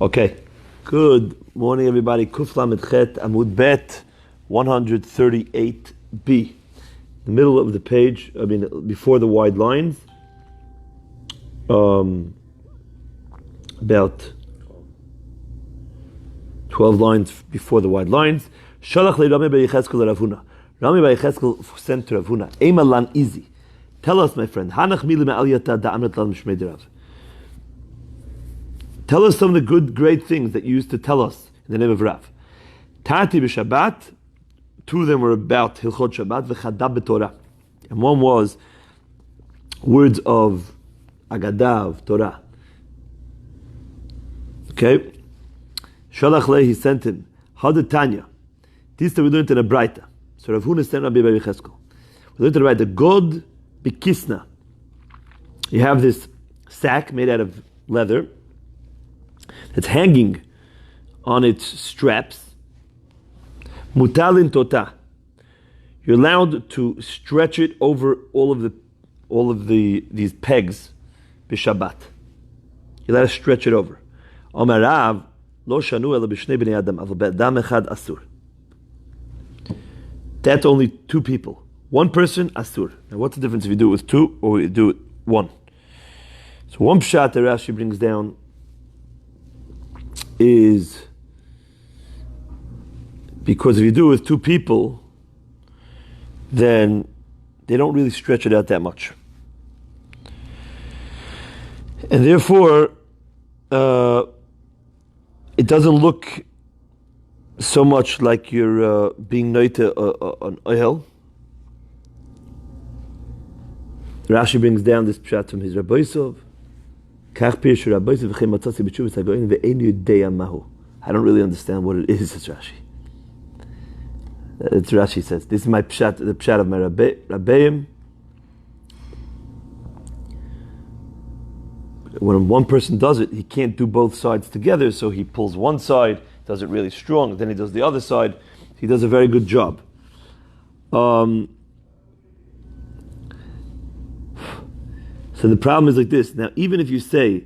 Okay. Good morning, everybody. Kuf Lamed Chet Amud Bet 138b. The middle of the page, before the wide lines. About 12 lines before the wide lines. Shalach le Rami bar Yecheskel Rav Huna. Rami bar Yecheskel sent to Rav Huna. Ema lan izi. Tell us, my friend. Hanach mili me'aliyata da'amret lan mishmei Rav. Tell us some of the good, great things that you used to tell us in the name of Rav. Tati b'Shabbat. Two of them were about Hilchot Shabbat v'chadab b'Torah. And one was words of Agadah, of Torah. Okay? Shalach leh, he sent him. Hadad Tanya. This we learned in a Braita. So Rav Huna sent Rabbi Yecheskel. We learned in a Braita. God b'kisna. You have this sack made out of leather that's hanging on its straps. Mutalin tota. You're allowed to stretch it over all of these pegs b'Shabbat. You're allowed to stretch it over. Amar Rav lo shanu ela b'shnei bnei adam aval be'adam echad asur. That's only two people. One person asur. Now, what's the difference if you do it with two or you do it one? So one pshat that Rashi brings down is because if you do it with two people, then they don't really stretch it out that much. And therefore, it doesn't look so much like you're being noita on oil. Rashi brings down this pshat from his Rabbi Yosef. I don't really understand what it is, it's Rashi. It's Rashi says. This is my pshat, the pshat of my Rabbeim. When one person does it, he can't do both sides together, so he pulls one side, does it really strong, then he does the other side. He does a very good job. So the problem is like this. Now, even if you say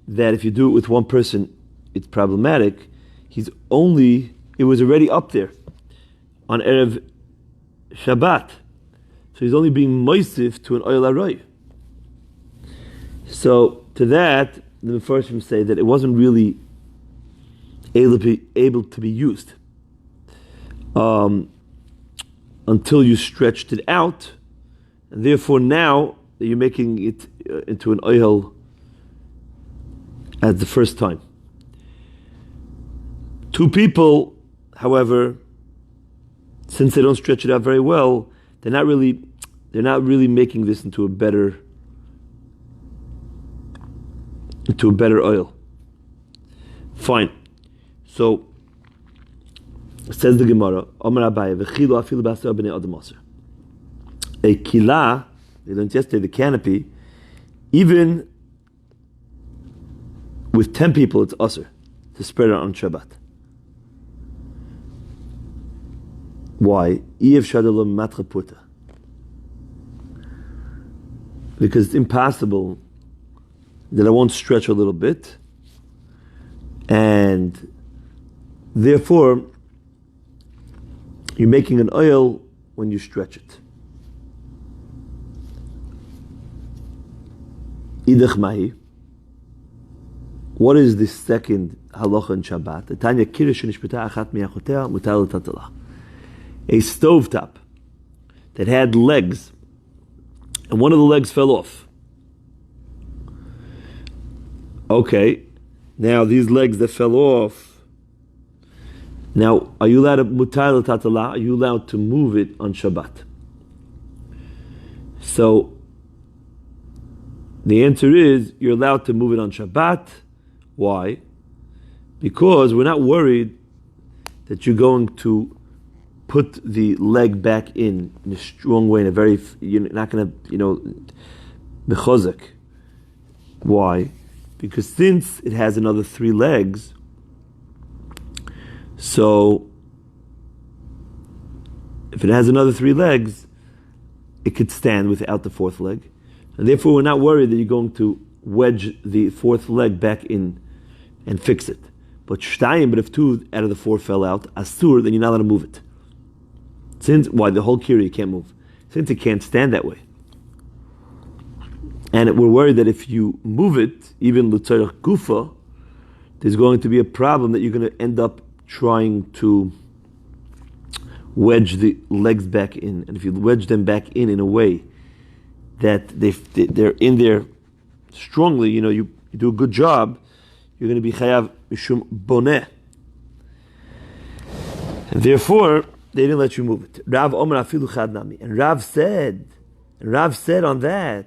that if you do it with one person, it's problematic, it was already up there on Erev Shabbat. So he's only being moisif to an oil aroy. So to that, the Mefarshim say that it wasn't really able to be used until you stretched it out, and therefore now you're making it into an oil as the first time. Two people, however, since they don't stretch it out very well, they're not really making this into a better oil. Fine. So says the Gemara, Amar Abaye, v'chilu afilu b'asar b'nei adam aser. A kila, they learned yesterday, the canopy, even with 10 people, it's aser to spread it on Shabbat. Why? Because it's impossible that I won't stretch a little bit, and therefore you're making an oil when you stretch it. Idach mahi. What is the second halacha in Shabbat? A stovetop that had legs, and one of the legs fell off. Okay, now these legs that fell off, now are you allowed to move it on Shabbat? So the answer is you're allowed to move it on Shabbat. Why? Because we're not worried that you're going to put the leg back in a strong way, you're not going to, bechozek. Why? Because since it has another 3 legs, so if it has another 3 legs, it could stand without the 4th leg. And therefore we're not worried that you're going to wedge the 4th leg back in and fix it. But shtayim, but if 2 out of the 4 fell out, asur, then you're not allowed to move it. Since, why? The whole kira you can't move. Since it can't stand that way. And we're worried that if you move it, even l'tzarech gufa, there's going to be a problem that you're going to end up trying to wedge the legs back in. And if you wedge them back in a way that they're in there strongly, you do a good job, you're going to be chayav mishum boneh. And therefore, they didn't let you move it. Rav Omer afilu chad nami. And Rav said on that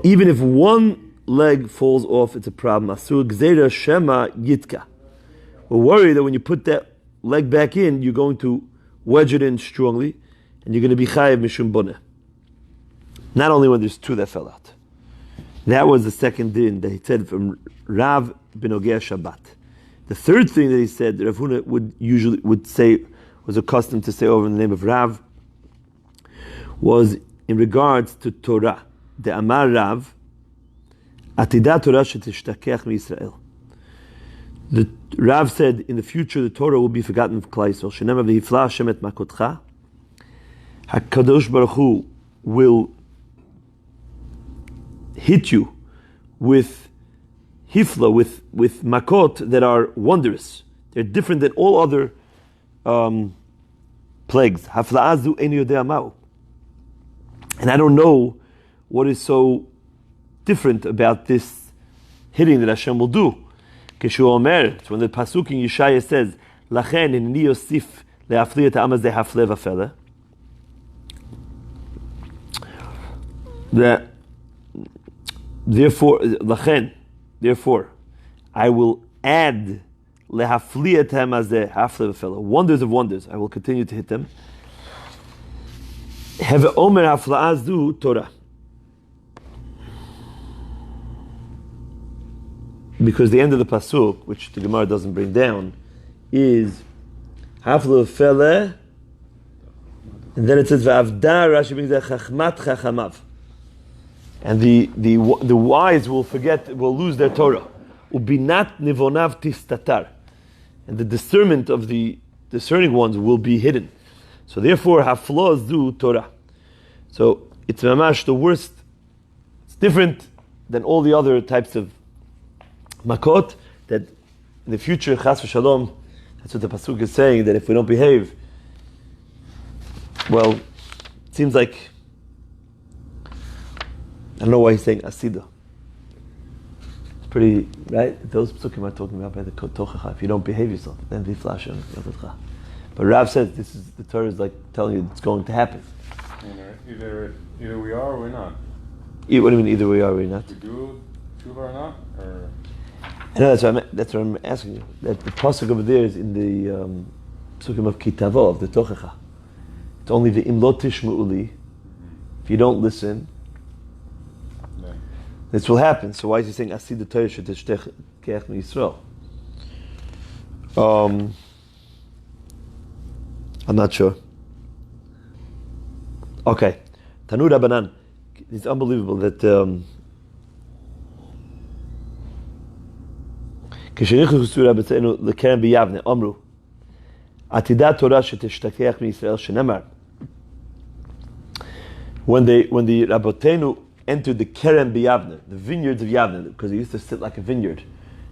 even if one leg falls off, it's a problem. Asur gzeira shema yitka. We're worried that when you put that leg back in, you're going to wedge it in strongly, and you're going to be chayav mishum boneh. Not only when there's 2 that fell out. That was the second din that he said from Rav Benogea Shabbat. The third thing that he said that Rav Huna was accustomed to say over in the name of Rav was in regards to Torah. The Amar Rav, Atidah Torah shetishtachech miYisrael. The Rav said in the future the Torah will be forgotten of Klal Yisrael. Shenema v'hifla Hashem et makotcha. HaKadosh Baruch Hu will hit you with hifla, with makot that are wondrous. They're different than all other plagues. Hafla'azu ein yodea ma'u. And I don't know what is so different about this hitting that Hashem will do. Keshu Omer, it's when the pasuk in Yeshaya says, Lachen inni yosif le'afli et ha'am hazeh hafle v'afele. That therefore, I will add lehafli et ha'am hazeh hafle v'afele. Wonders of wonders. I will continue to hit them. Have Omer hafla'azu Torah. Because the end of the pasuk, which the Gemara doesn't bring down, is hafle v'afele, and then it says v'avda. Rashi brings that chachmat chachamav, and the wise will lose their Torah. Ubinat nivonav tistatar, and the discernment of the discerning ones will be hidden. So therefore, haflo zu Torah. So it's mamash the worst. It's different than all the other types of makot that in the future, chas v'shalom. That's what the pasuk is saying, that if we don't behave, well, it seems like, I don't know why he's saying asida. It's pretty, right? Those pasukim are talking about by the tochacha. If you don't behave yourself, then the flash. But Rav says the Torah is like telling you it's going to happen. Either we are or we're not. What do you mean either we are or we're not? We do tshuva or not? Or I know that's what I'm asking you. That the pasuk over there is in the pasukim of kitavo, of the tochacha. It's only the imlot tishmu'uli. If you don't listen, this will happen. So why is he saying asid the Torah shetishtech keach mi Yisrael? I'm not sure. Okay, Tanu Rabbanan. It's unbelievable that כשנכנסו סורה בצאנו לקרן ביבנה, אמרו, עתידה תורה שתשתכח מישראל שנאמר. When the Rabbotenu entered the Keren B'Yavne, the vineyards of Yavne, because they used to sit like a vineyard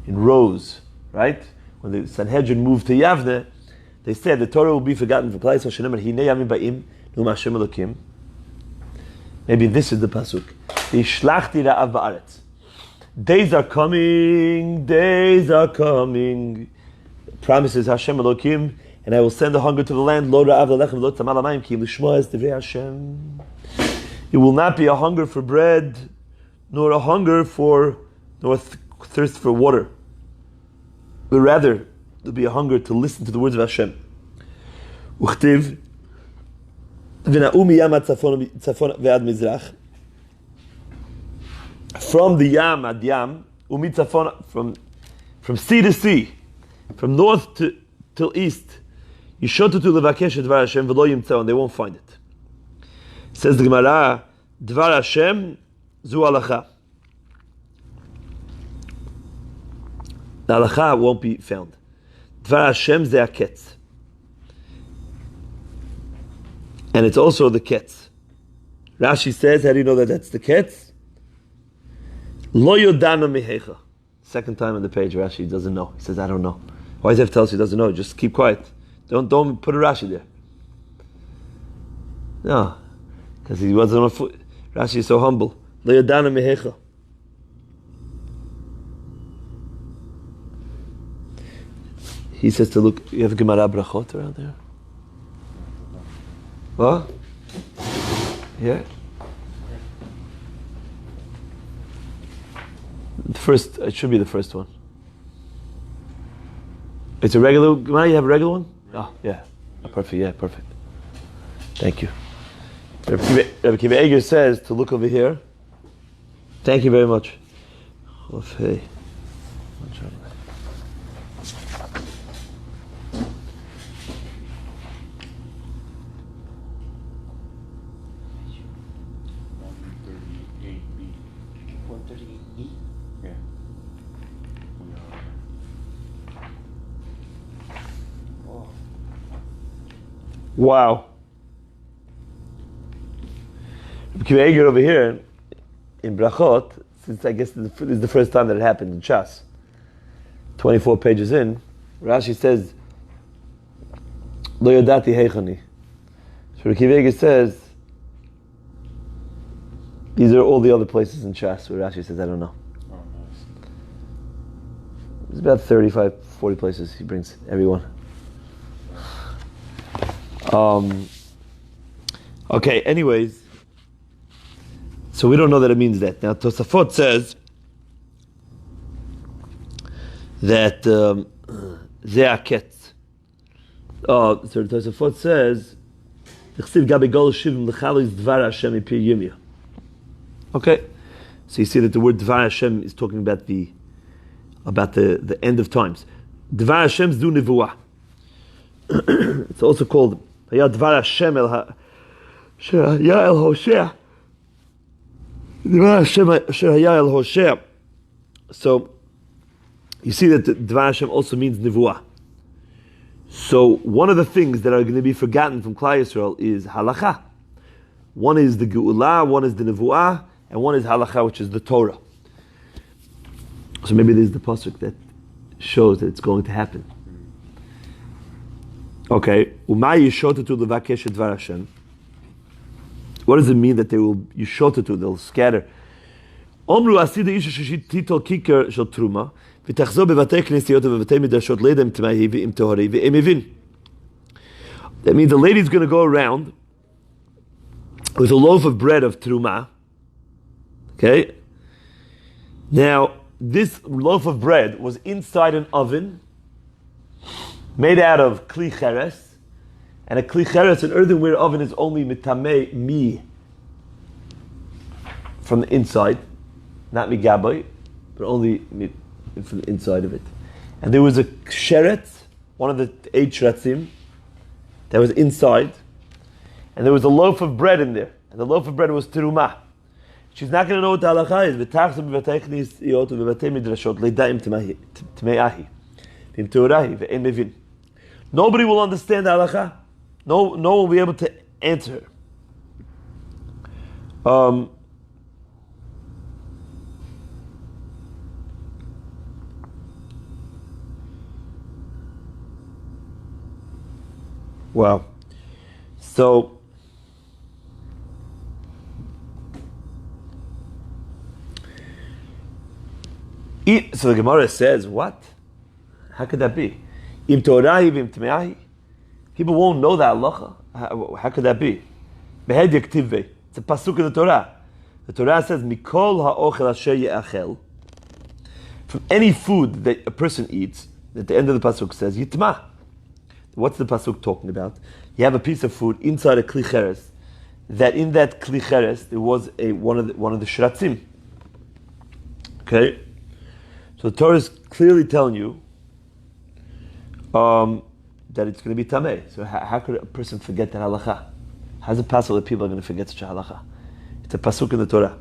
in rows, right? When the Sanhedrin moved to Yavne, they said the Torah will be forgotten for Klal Yisrael. Shenemar hinei yamim ba'im num Hashem Elokim. Maybe this is the pasuk. V'ishlachti ra'av ba'aretz. Days are coming. Promises Hashem Elokim, and I will send the hunger to the land. Lo ra'av l'lechem lo tamal hamayim ki l'shmoa es divrei Hashem. It will not be a hunger for bread, nor a hunger for, nor thirst for water. But rather, there'll be a hunger to listen to the words of Hashem. Uchtiv v'na'u miyam tzafon ve'ad mizrach. From the yam ad yam, umitzafon, from sea to sea, from north till east, yishotu levakesh dvar Hashem v'lo yimtzau, and they won't find it. Says the Gemara, Dvar Hashem zu halacha. the halacha won't be found. Dvar Hashem ze haketz. And it's also the ketz. Rashi says, how do you know that that's the ketz? Lo yodana mihecha. Second time on the page, Rashi doesn't know. He says, I don't know. Why does he have to tell us he doesn't know? Just keep quiet. Don't put a Rashi there. No. Because he wasn't on foot. Rashi is so humble. Lo yodana mihecha. He says to look, you have a Gemara Brachot around there? What? Yeah? The first, it should be the first one. It's a regular Gemara, you have a regular one? Oh, yeah. Oh, perfect, yeah, perfect. Thank you. Rabbi Kiva Eger says to look over here. Thank you very much. Okay. Wow. Rabbi Kiva Eger over here in Brachot, since I guess this is the first time that it happened in Shas, 24 pages in, Rashi says, Lo yodati heichani. So Rabbi Kiva Eger says, these are all the other places in Shas where Rashi says, I don't know. Oh, nice. There's about 35, 40 places he brings everyone. Okay, anyways, so we don't know that it means that. Now Tosafot says that ze haketz. So Tosafot says okay, so you see that the word Dvar Hashem is talking about the end of times. Dvar Hashem's du nevuah. It's also called Dvar Hashem el Hoshea. Dvar Hashem el Hoshea. So you see that Dvar Hashem also means nevuah. So one of the things that are going to be forgotten from Klal Yisrael is halacha. One is the Geulah, one is the nevuah, and one is halacha, which is the Torah. So maybe there's the pasuk that shows that it's going to happen. Okay, what does it mean that they will yishotatu? They'll scatter. That means the lady's going to go around with a loaf of bread of truma. Okay. Now this loaf of bread was inside an oven made out of kli cheres, and a kli cheres, an earthenware oven, is only mitamei mi from the inside, not migaboy, but only from the inside of it. And there was a sheret, one of the 8 shretzim, that was inside, and there was a loaf of bread in there, and the loaf of bread was terumah. She's not going to know what the halacha is. Nobody will understand the halacha. No one will be able to answer. Wow. So the Gemara says, what? How could that be? Im Torahi v'im Tmeahi. People won't know that halacha. How could that be? Behed yaktivve. It's a pasuk in the Torah. The Torah says, Mikol ha'ochel asher ye'achel. From any food that a person eats, at the end of the pasuk says, Yitma. What's the pasuk talking about? You have a piece of food inside a kli cheres, that in that kli cheres there was one of the shratzim. Okay? So the Torah is clearly telling you that it's going to be tameh. So how could a person forget that halacha? How's it possible that people are going to forget such a halacha? It's a pasuk in the Torah.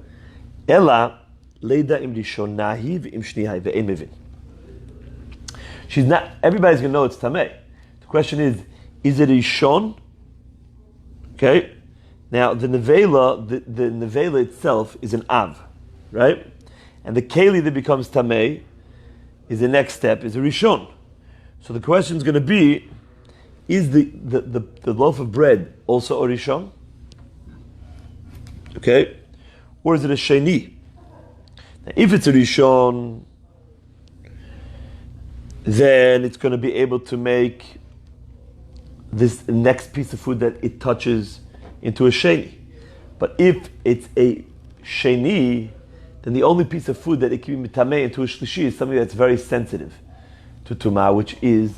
Ela leida im rishonahi v'im shnihi ve'en mevin. She's not. Everybody's going to know it's tamei. The question is it rishon? Okay. Now the nevela, the nevela itself is an av, right? And the keli that becomes tamei is the next step, is a rishon. So the question is going to be: is the loaf of bread also a rishon? Okay, or is it a sheni? Now, if it's a rishon, then it's going to be able to make this next piece of food that it touches into a sheni. But if it's a sheni, then the only piece of food that it can be mitameh into a shlishi is something that's very sensitive to tumah, which is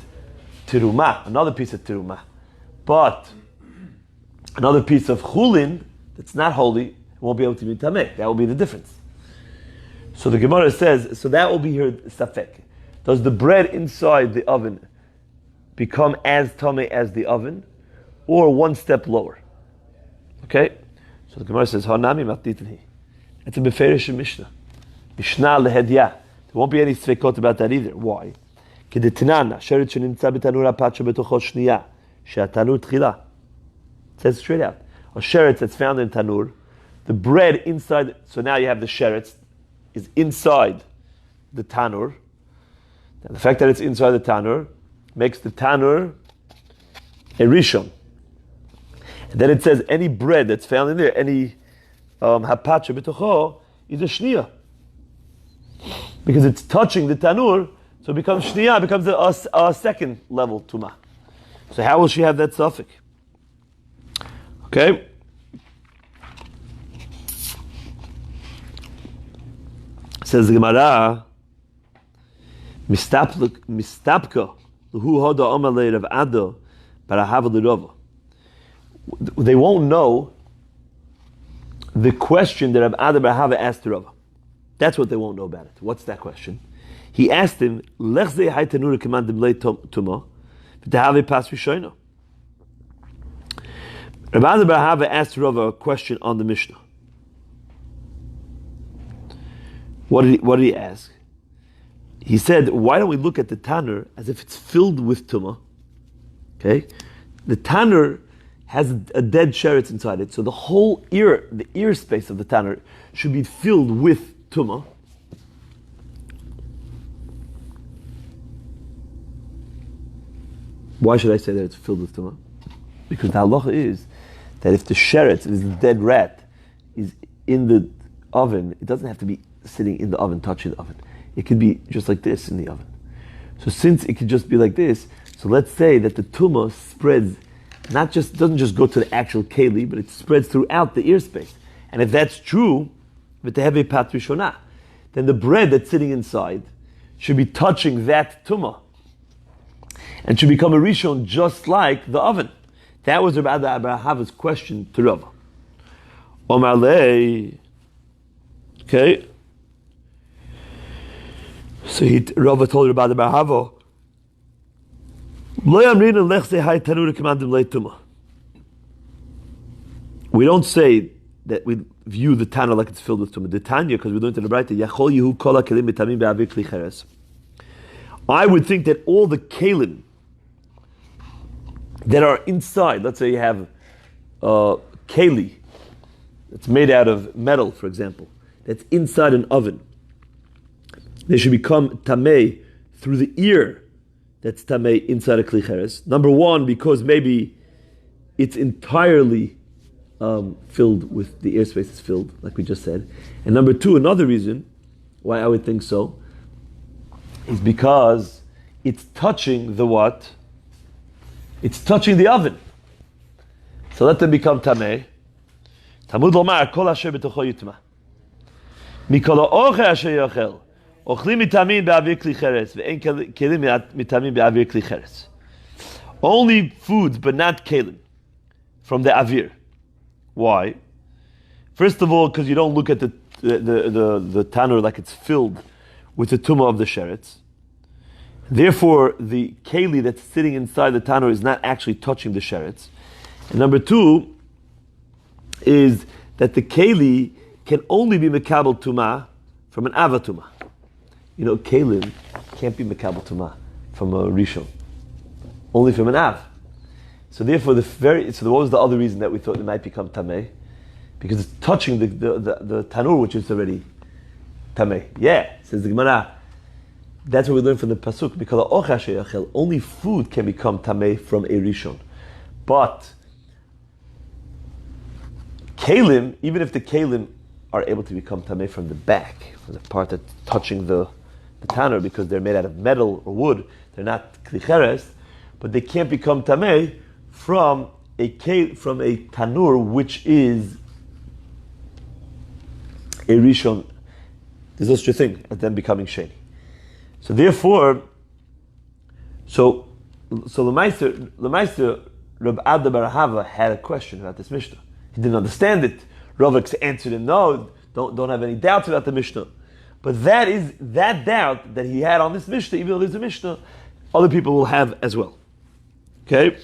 tirumah, another piece of tirumah. But another piece of chulin that's not holy won't be able to be mitameh. That will be the difference. So the Gemara says, so that will be here safek. Does the bread inside the oven become as tameh as the oven, or one step lower? Okay? So the Gemara says, Hanami matitni. It's a beferish Mishnah. Mishnah lehedyah. There won't be any svekot about that either. Why? Kedetinana, sheret shenimtza b'tanur ha'pacha b'tocho shniya, she'atanur tchila. It says straight out. A sheret that's found in tanur, the bread inside, so now you have the sheret, is inside the tanur. And the fact that it's inside the tanur makes the tanur a rishon. And then it says any bread that's found in there, any hapacha b'tocho, is a shniya. Because it's touching the tanur, so it becomes shniya, it becomes a second level tumah. So how will she have that suffix? Okay? Says the Gemara, Mistapka, Hu Hoda Omalei Rav Ado, Barahava L'Rova. They won't know the question that Rav Ado Barahava asked to Rava. That's what they won't know about it. What's that question? He asked him, Lech Zei Hai Tanur Kemandim Lei Tuma, V'Tehave Pas Rishono. Rav Ado Barahava asked Rava a question on the Mishnah. What did he ask? He said, why don't we look at the tanur as if it's filled with tumah? Okay? The tanur has a dead sheretz inside it, so the whole the ear space of the tanur should be filled with tumah. Why should I say that it's filled with tumah? Because the halacha is that if the sheretz, if the dead rat, is in the oven, it doesn't have to be sitting in the oven, touching the oven. It could be just like this in the oven. So since it could just be like this, so let's say that the tumah spreads, doesn't just go to the actual keli, but it spreads throughout the ear space. And if that's true, v'teheve pat rishonah, then the bread that's sitting inside should be touching that tumah and should become a rishon just like the oven. That was Rabbi Barahava's question to Rava. Omar lei, okay. So Rava told Rabbi Barahava, we don't say that we view the Tana like it's filled with tumah. The Tanya, because we learned in the Braita, Yachol Yehu Kol HaKelim Mitamim Be'avir Kli Cheres. I would think that all the kelim that are inside, let's say you have keli that's made out of metal, for example, that's inside an oven, they should become tamei through the ear that's tamei inside a kli cheres. Number one, because maybe it's entirely filled with, the airspace is filled, like we just said. And number two, another reason why I would think so is because it's touching the what? It's touching the oven. So let them become tamei. Tamud lomar kol asher b'tocho yutma. Mikol ha'ocher asher yochel. Ochlim mitamim be'avir kli cheres, ve'en kelim mitamim be'avir kli cheres. Only foods, but not kelim, from the avir. Why? First of all, because you don't look at the tanur like it's filled with the tumah of the sheretz. Therefore, the keli that's sitting inside the tanur is not actually touching the sheretz. And number two is that the keli can only be mekabel tumah from an ava tumah. You know, kelim can't be mekabel tumah from a Rishon, only from an Av. So therefore, what was the other reason that we thought it might become Tameh? Because it's touching the Tanur, which is already Tameh. Yeah, says the Gemara. That's what we learn from the Pasuk. Because only food can become Tameh from a Rishon. But Kalim, even if the Kalim are able to become Tameh from the back, from the part that's touching the Tanur, because they're made out of metal or wood, they're not Klicheres, but they can't become Tameh from a Tanur, which is a Rishon. There's no such a thing as them becoming Sheni. So therefore, the Meister Reb Ada Bar Hava had a question about this Mishnah. He didn't understand it. Ravak answered him, no, don't have any doubts about the Mishnah. But that doubt that he had on this Mishnah, even though there's a Mishnah, other people will have as well. Okay?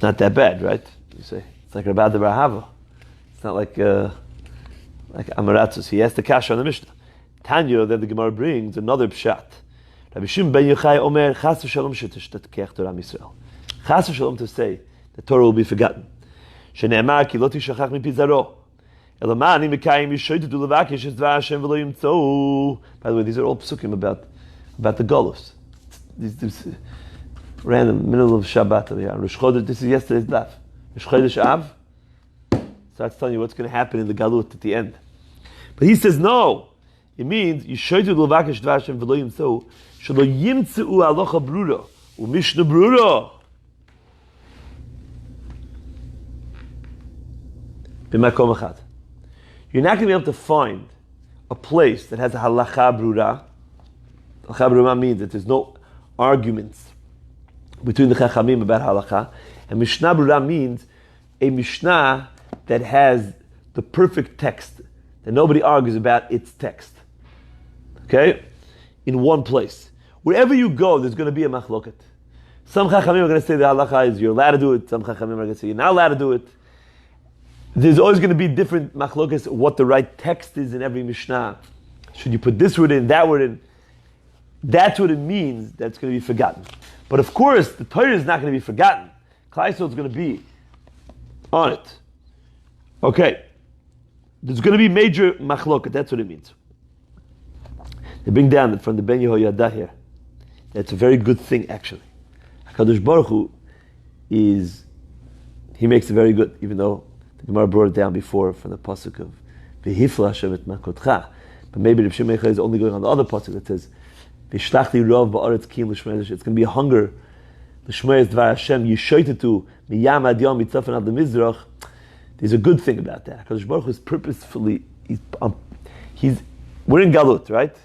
Not that bad, right? You say it's like Reb Ada Bar Hava. It's not like Amaratzus. He asked the kasha on the Mishnah. Tanya, then the Gemara brings another pshat. Rabbi Shimon ben Yochai Omer, Chas v'shalom shetishtadkech Torah Yisrael. Chas v'shalom to say the Torah will be forgotten. Shene'emar ki lo tishachach mipi zaro. Elama ani mekayim yishoytetu levakesh es dvar Hashem v'lo yimtzou. By the way, these are all psukim about the Golus. This random middle of Shabbat over here. Rosh Chodesh, this is yesterday's daf. Rosh Chodesh Av. So that's telling you what's going to happen in the Galut at the end. But he says no. It means yishoytetu levakesh dvar Hashem v'lo yimtzou. Shelo yimtzeu alocha brura u'mishna brura. B'makom echad. You're not going to be able to find a place that has a halacha brura. Halacha brura means that there's no arguments between the chachamim about halacha. And mishnah brura means a mishnah that has the perfect text, that nobody argues about its text. Okay? In one place. Wherever you go, there's going to be a machloket. Some chachamim are going to say the halacha is you're allowed to do it. Some chachamim are going to say you're not allowed to do it. There's always going to be different machlokas, what the right text is in every Mishnah. Should you put this word in, that word in? That's what it means that it's going to be forgotten. But of course, the Torah is not going to be forgotten. Klal Yisrael is going to be on it. Okay. There's going to be major machlokat, that's what it means. They bring down from the Ben Yehoyada here. That's a very good thing, actually. HaKadosh Baruch Hu he makes it very good, even though the Gemara brought it down before from the pasuk of V'hifla Hashem et makotcha. But maybe Rav Shimon is only going on the other pasuk that says V'shlachti rov ba'aretz ki l'shmeir. It's going to be a hunger l'shmeir dvar Hashem yishoytetu miyam ad yom mitzafen ad lemizrach. There's a good thing about that. Because Baruch Hu is purposefully we're in Galut, right?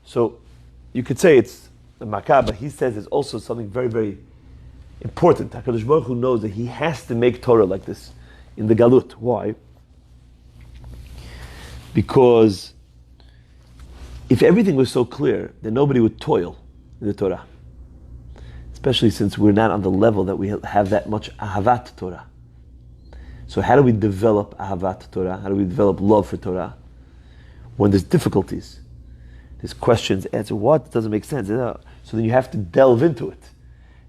So you could say it's the Makkah, but he says there's also something very, very important. HaKadosh Baruch Hu knows that he has to make Torah like this in the Galut. Why? Because if everything was so clear, then nobody would toil in the Torah. Especially since we're not on the level that we have that much ahavat Torah. So how do we develop ahavat Torah? How do we develop love for Torah? When there's difficulties, there's questions, answer, what? It doesn't make sense. So then you have to delve into it.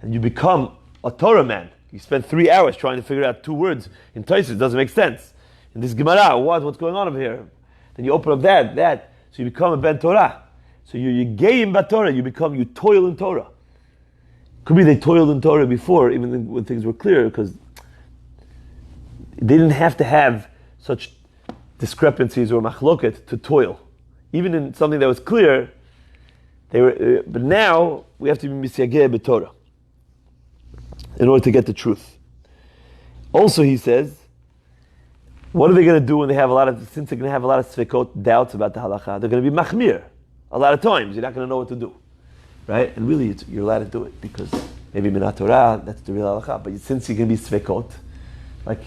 And you become a Torah man. You spend 3 hours trying to figure out 2 words in Tosfos. It doesn't make sense. In this Gemara, what's going on over here? Then you open up that. So you become a Ben Torah. So you game ba Torah. You toil in Torah. Could be they toiled in Torah before, even when things were clear, because they didn't have to have such discrepancies or machloket to toil. Even in something that was clear, they were. But now we have to be misyageh b'Torah in order to get the truth. Also, he says, what are they going to do when they have since they're going to have a lot of svekot, doubts about the halacha? They're going to be machmir. A lot of times, you're not going to know what to do, right? And really, you're allowed to do it because maybe minat Torah, that's the real halacha. But since you can be svekot, like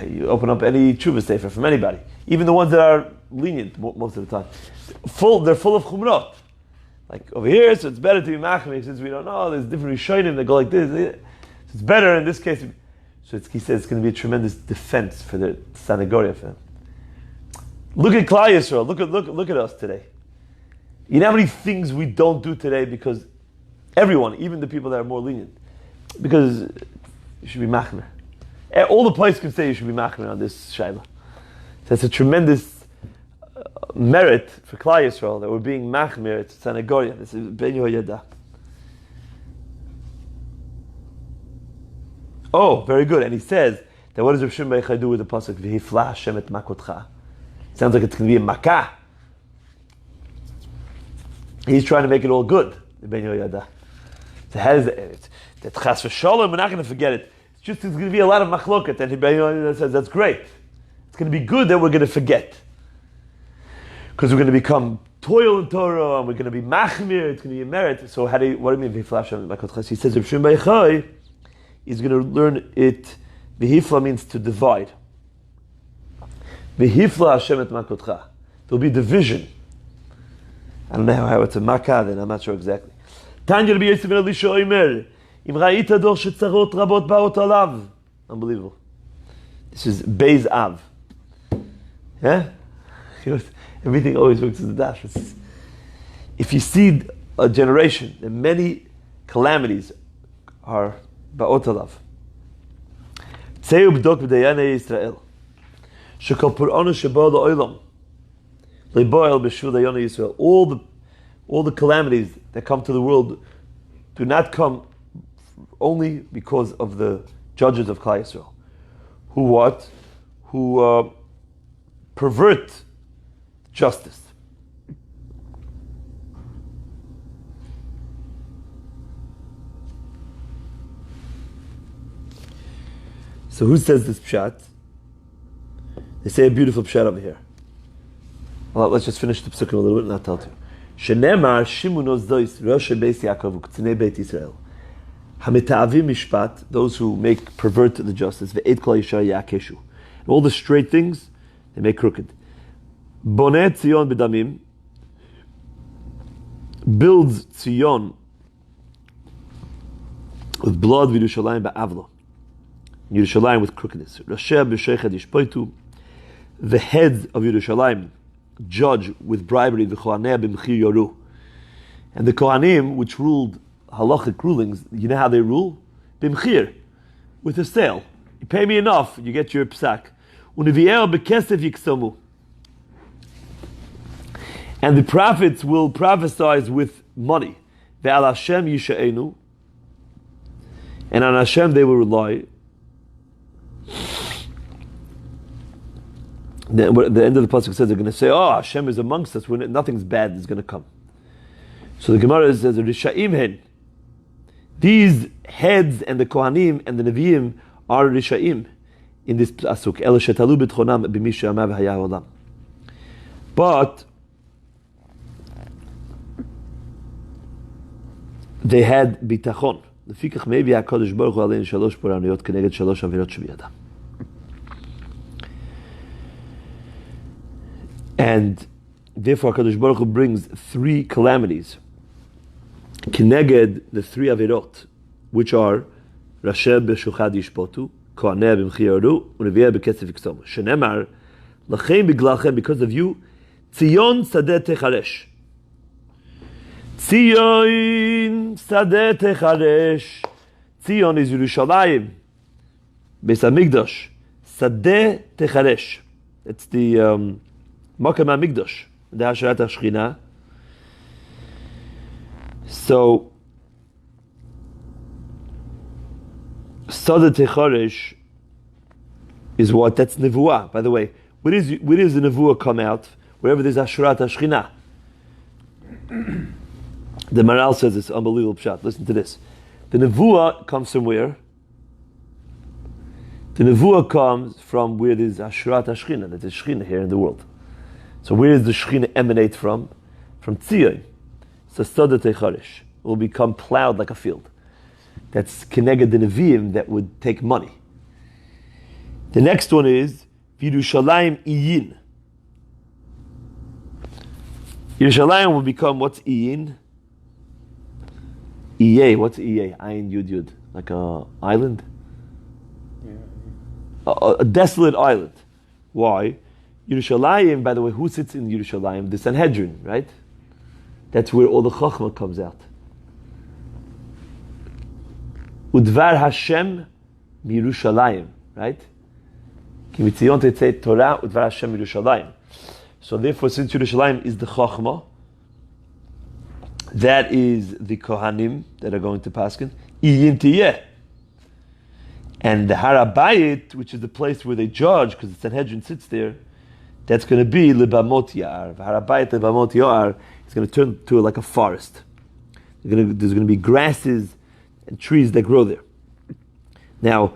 you open up any tshuva sefer from anybody, even the ones that are lenient most of the time, they're full of chumrot. Like over here, so it's better to be machmir since we don't know. There's different rishonim that go like this. It's better in this case. So he says it's going to be a tremendous defense for the Sanagoria for him. Look at Klal Yisrael. Look at us today. You know how many things we don't do today because Everyone, even the people that are more lenient. Because you should be machmer. All the places can say you should be machmer on this shayla. That's a tremendous merit for Klal Yisrael that we're being machmer. It's Sanagoria. This is Ben Yehoyada. Oh, very good. And he says that what does Rav Shimon Bar Yochai do with the pasuk V'hifla Hashem et makotcha? Sounds like it's going to be a makah. He's trying to make it all good. Ben Yehoyada. So has that chas v'sholem? We're not going to forget it. It's just there's going to be a lot of machloket, and Ben Yehoyada says that's great. It's going to be good that we're going to forget, because we're going to become toil in Torah, and we're going to be machmir. It's going to be a merit. So what do you mean v'hifla Hashem et makotcha? He says Rav Shimon Bar Yochai is going to learn it. V'hifla means to divide. V'hifla Hashem et makotcha. There'll be division. I don't know how it's a makkah, then I'm not sure exactly. Tanya Rabbi Yosef ben Elisha Omer, Im ra'ita dor shetzarot rabot ba'ot alav. Unbelievable. This is Beis Av. Yeah? Everything always works as the dash. If you see a generation, that many calamities are ba'ot alav. Tzeu b'dok b'dayanei Yisrael. Shekol pur'onu shebo la'olam. Le'boel b'shvil dayanei Yisrael. All the calamities that come to the world do not come only because of the judges of Klal Yisrael. Who pervert justice. So who says this pshat? They say a beautiful pshat over here. Well, let's just finish the psukim a little bit and I'll tell you. Shenemar Shimun Ozdois Rosh Beis Yaakov Uktzanei Beit Yisrael. Hamita'avim Mishpat, those who pervert the justice. Ve'ed Kol Yishar Ya'akeshu. And all the straight things, they make crooked. Boneh Tzion B'damim, builds Tzion with blood, V'Yerushalayim Ba'avlo. Yerushalayim with crookedness. Rasheh B'Shechet Yishpoitu, the heads of Yerushalayim judge with bribery, v'chohaneh b'mchir yoru. And the Kohanim, which ruled halachic rulings, you know how they rule? B'mchir, with a sale. You pay me enough, you get your psak. U'nevi'er b'kesef yiksomu. And the prophets will prophesize with money. Ve'al Hashem yisha'enu. And on Hashem they will rely. The end of the pasuk says they're going to say, "Oh, Hashem is amongst us. Nothing's bad is going to come." So the Gemara says, "Rishaim hen." These heads and the Kohanim and the Nevi'im are Rishaim in this pasuk. El shetalu b'tchonam b'mi she'amar v'haya olam. But they had bitachon. Lefikach maybe HaKadosh Baruch Hu alein shalosh poraniyot keneged shalosh avirot shebiyadam. And therefore HaKadosh Baruch Hu brings 3 calamities. Keneged, the 3 avirot, which are Rasheh b'shuchad yishpotu, Kohaneh b'mchir yoru, U'nevi'eh b'kesef yiksomu. Shenemar, lachem b'glachem, because of you, Tzion sadeh techaresh. Tzion sadeh techaresh. Tzion is Yerushalayim, Beis HaMikdash. Sadeh techaresh. It's the Makam HaMikdash, the Hasharat HaShechina. So, Sadeh techaresh is what? That's Nevuah. By the way, where does the Nevuah come out? Wherever there's Hasharat HaShechina. The Maral says this unbelievable pshat. Listen to this. The Nevuah comes from where? The Nevuah comes from where there's Hasharat HaShechina. There's a Shechina here in the world. So where does the Shechina emanate from? From Tzion. So Sadeh techaresh will become plowed like a field. That's Keneged the Nevi'im that would take money. The next one is Yerushalayim Iyin. Yerushalayim will become, what's Iyin? Iyeh, what's Iyeh? Ayin Yud Yud. Like a island? Yeah. A desolate island. Why? Yerushalayim, by the way, who sits in Yerushalayim? The Sanhedrin, right? That's where all the Chachma comes out. Udvar Hashem Mirushalayim, right? Ki mitzion tetzei Torah Udvar Hashem Mirushalayim. So therefore, since Yerushalayim is the Chochmah, that is the Kohanim that are going to Paskin, Iyin Tiyeh. And the Harabayit, which is the place where they judge, because the Sanhedrin sits there, that's going to be Libamot Ya'ar. Harabayit Libamot Ya'ar is going to turn to like a forest. There's going to be grasses and trees that grow there. Now,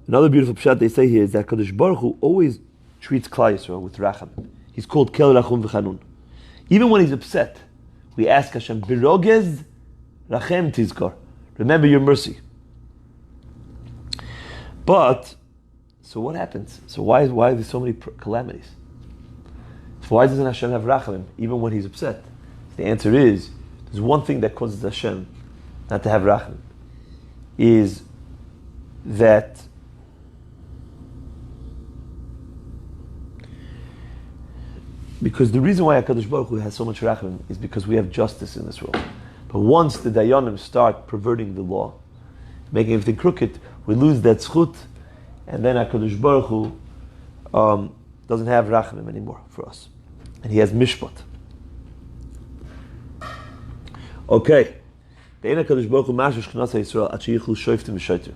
another beautiful pshat they say here is that Kadosh Baruch Hu always treats Klal Yisrael with racham. He's called Kel Rachum V'Chanun. Even when he's upset, we ask Hashem, Birogez Rachem Tizkor. Remember your mercy. But, so what happens? So why are there so many calamities? So why doesn't Hashem have rachamim even when he's upset? The answer is, there's one thing that causes Hashem not to have rachamim, is that because the reason why HaKadosh Baruch Hu has so much rachamim is because we have justice in this world. But once the Dayanim start perverting the law, making everything crooked, we lose that zchut, and then HaKadosh Baruch Hu doesn't have rachamim anymore for us. And he has mishpat. Okay. Be'en HaKadosh Baruch Hu mashesh shchinas HaYisrael at sheyichlu shoiftim v'shoitim.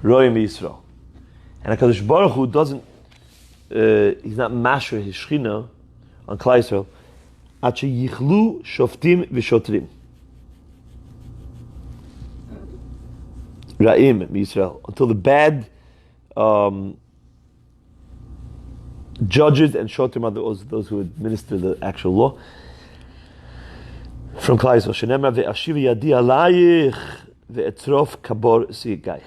Royim Yisrael. And HaKadosh Baruch Hu doesn't, he's not masher his shchina on Klal Yisrael at sheyichlu shoftim v'shotrim. Ra'im Yisrael. Until the bad judges and shotrim are those who administer the actual law. From Klal Yisrael, shenemar ve'ashiv yadi alayich ve'etrof kabor sigayich.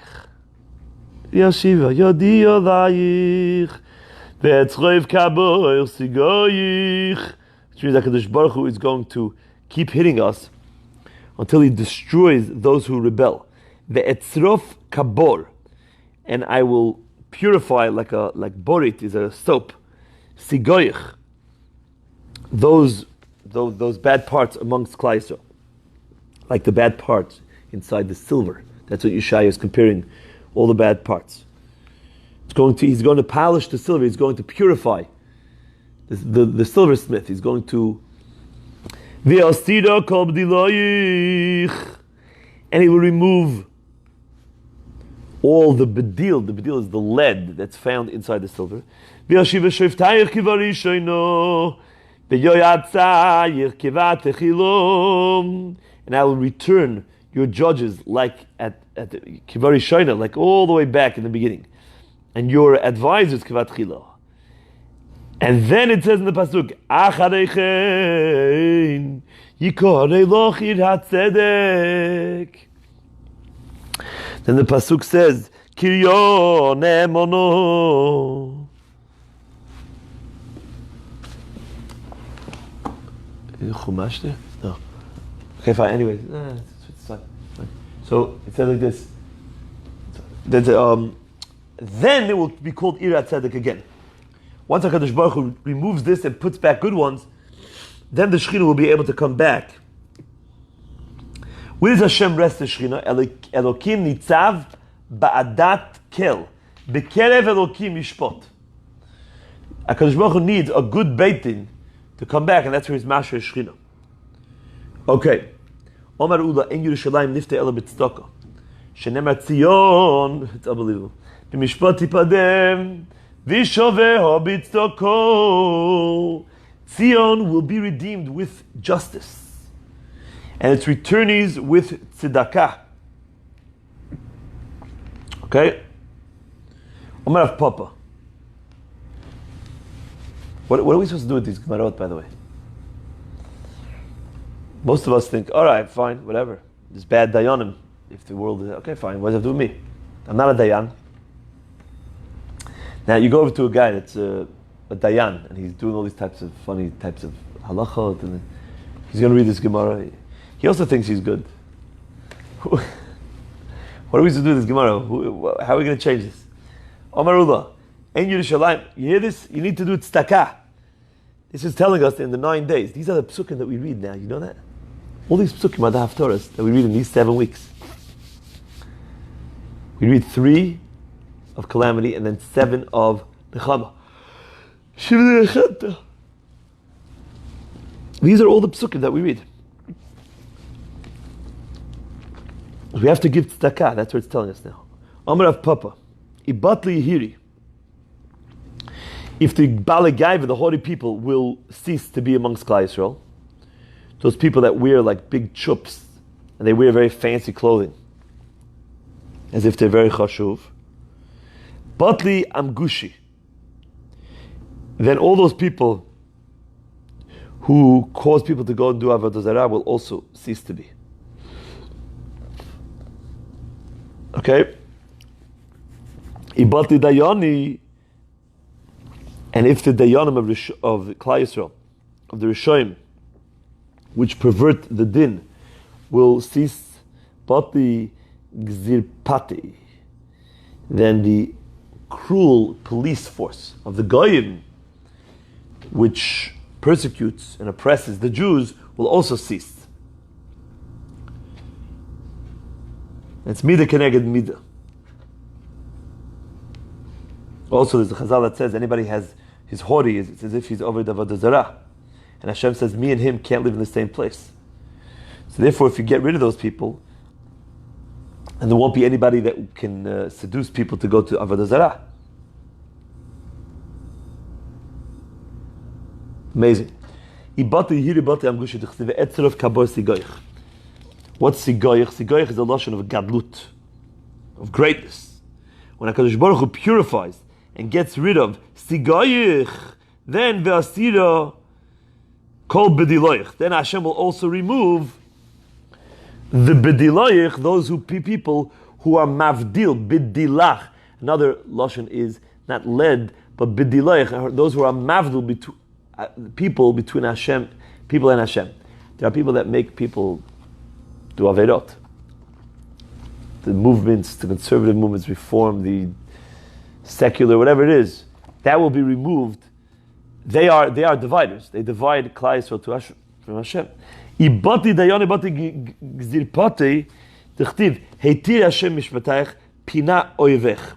Ve'ashiv yadi alayich ve'etrof kabor sigayich. Which means that Kadosh Baruch Hu is going to keep hitting us until he destroys those who rebel. Ve'etrof kabor, and I will purify like borit is a soap. Sigayich, those bad parts amongst Klal Yisrael, like the bad parts inside the silver. That's what Yeshaya is comparing all the bad parts. He's going to polish the silver. He's going to purify the silversmith. He's going to and he will remove all the bedil. The bedil is the lead that's found inside the silver. And I will return your judges like at the Kivari Shoina, like all the way back in the beginning. And your advisors Kivat Chilo. And then it says in the Pasuk, Acharechein Yikorei Lochir HaTzedek. Then the Pasuk says, Kiryo Nemono. Chumash there? No. Okay, fine. Anyway, it's fine. So it says like this. Then it will be called Irat Tzedek again. Once HaKadosh Baruch Hu removes this and puts back good ones, then the Shekhinah will be able to come back. Where does Hashem rest the Shekhinah? Elokim nitzav ba'adat kel. Bekerev Elokim yishpot. HaKadosh Baruch Hu needs a good Beit Din to come back, and that's where his Masher is Shekhinah. Okay. Omar Ula, in Yerushalayim nifte ela b'tzedakah. Shenemar Tzion, it's unbelievable. B'mishpat tipadem, v'shoveho b'tzedakah. Tzion will be redeemed with justice, and its returnees with tzedakah. Okay? Omar of Papa. What are we supposed to do with these Gemarot, by the way? Most of us think, all right, fine, whatever. There's bad Dayanim. If the world is, okay, fine, what does it have to do with me? I'm not a Dayan. Now, you go over to a guy that's a Dayan, and he's doing all these types of funny types of halachot, and he's going to read this Gemara. He also thinks he's good. What are we supposed to do with this Gemara? How are we going to change this? Omarullah, in Yerushalayim, you hear this? You need to do tzedakah. This is telling us in the 9 days. These are the psukim that we read now. You know that? All these psukim are the haftorahs that we read in these 7 weeks. We read 3 of calamity and then 7 of nechama. These are all the psukim that we read. We have to give tzedakah. That's what it's telling us now. Amar of Papa, ibatli hiri. If the balagaiva, the haughty people, will cease to be amongst Klal Yisrael, those people that wear like big chups and they wear very fancy clothing, as if they're very chashuv, batli amgushi. Then all those people who cause people to go and do avodah zarah will also cease to be. Okay? Ibati dayani, and if the dayanim of Klal Yisrael, of the Rishoyim, which pervert the din, will cease, bati gzirpati, then the cruel police force of the Goyim, which persecutes and oppresses the Jews, will also cease. It's midah keneged midah. Also, there's a chazal that says anybody has his hori, it's as if he's over the avodah zarah, and Hashem says me and him can't live in the same place. So therefore, if you get rid of those people, and there won't be anybody that can seduce people to go to avodah zarah. Amazing. What's sigoyich? Sigoyich is a lashon of gadlut, of greatness. When HaKadosh Baruch Hu purifies and gets rid of sigoyich, then ve'asira kol bediloyich. Then Hashem will also remove the bediloyich, those people who are mavdil, bidilach. Another lashon is not led, but bediloyich, those who are mavdil between people between Hashem, people and Hashem. There are people that make people do averot. The movements, the conservative movements, reform, the secular, whatever it is, that will be removed. They are dividers. They divide Klal Yisrael to Hashem, from Hashem. Ibati dayane bati gzirpate tichtiv heitir Hashem mishpatayich pina oyvech.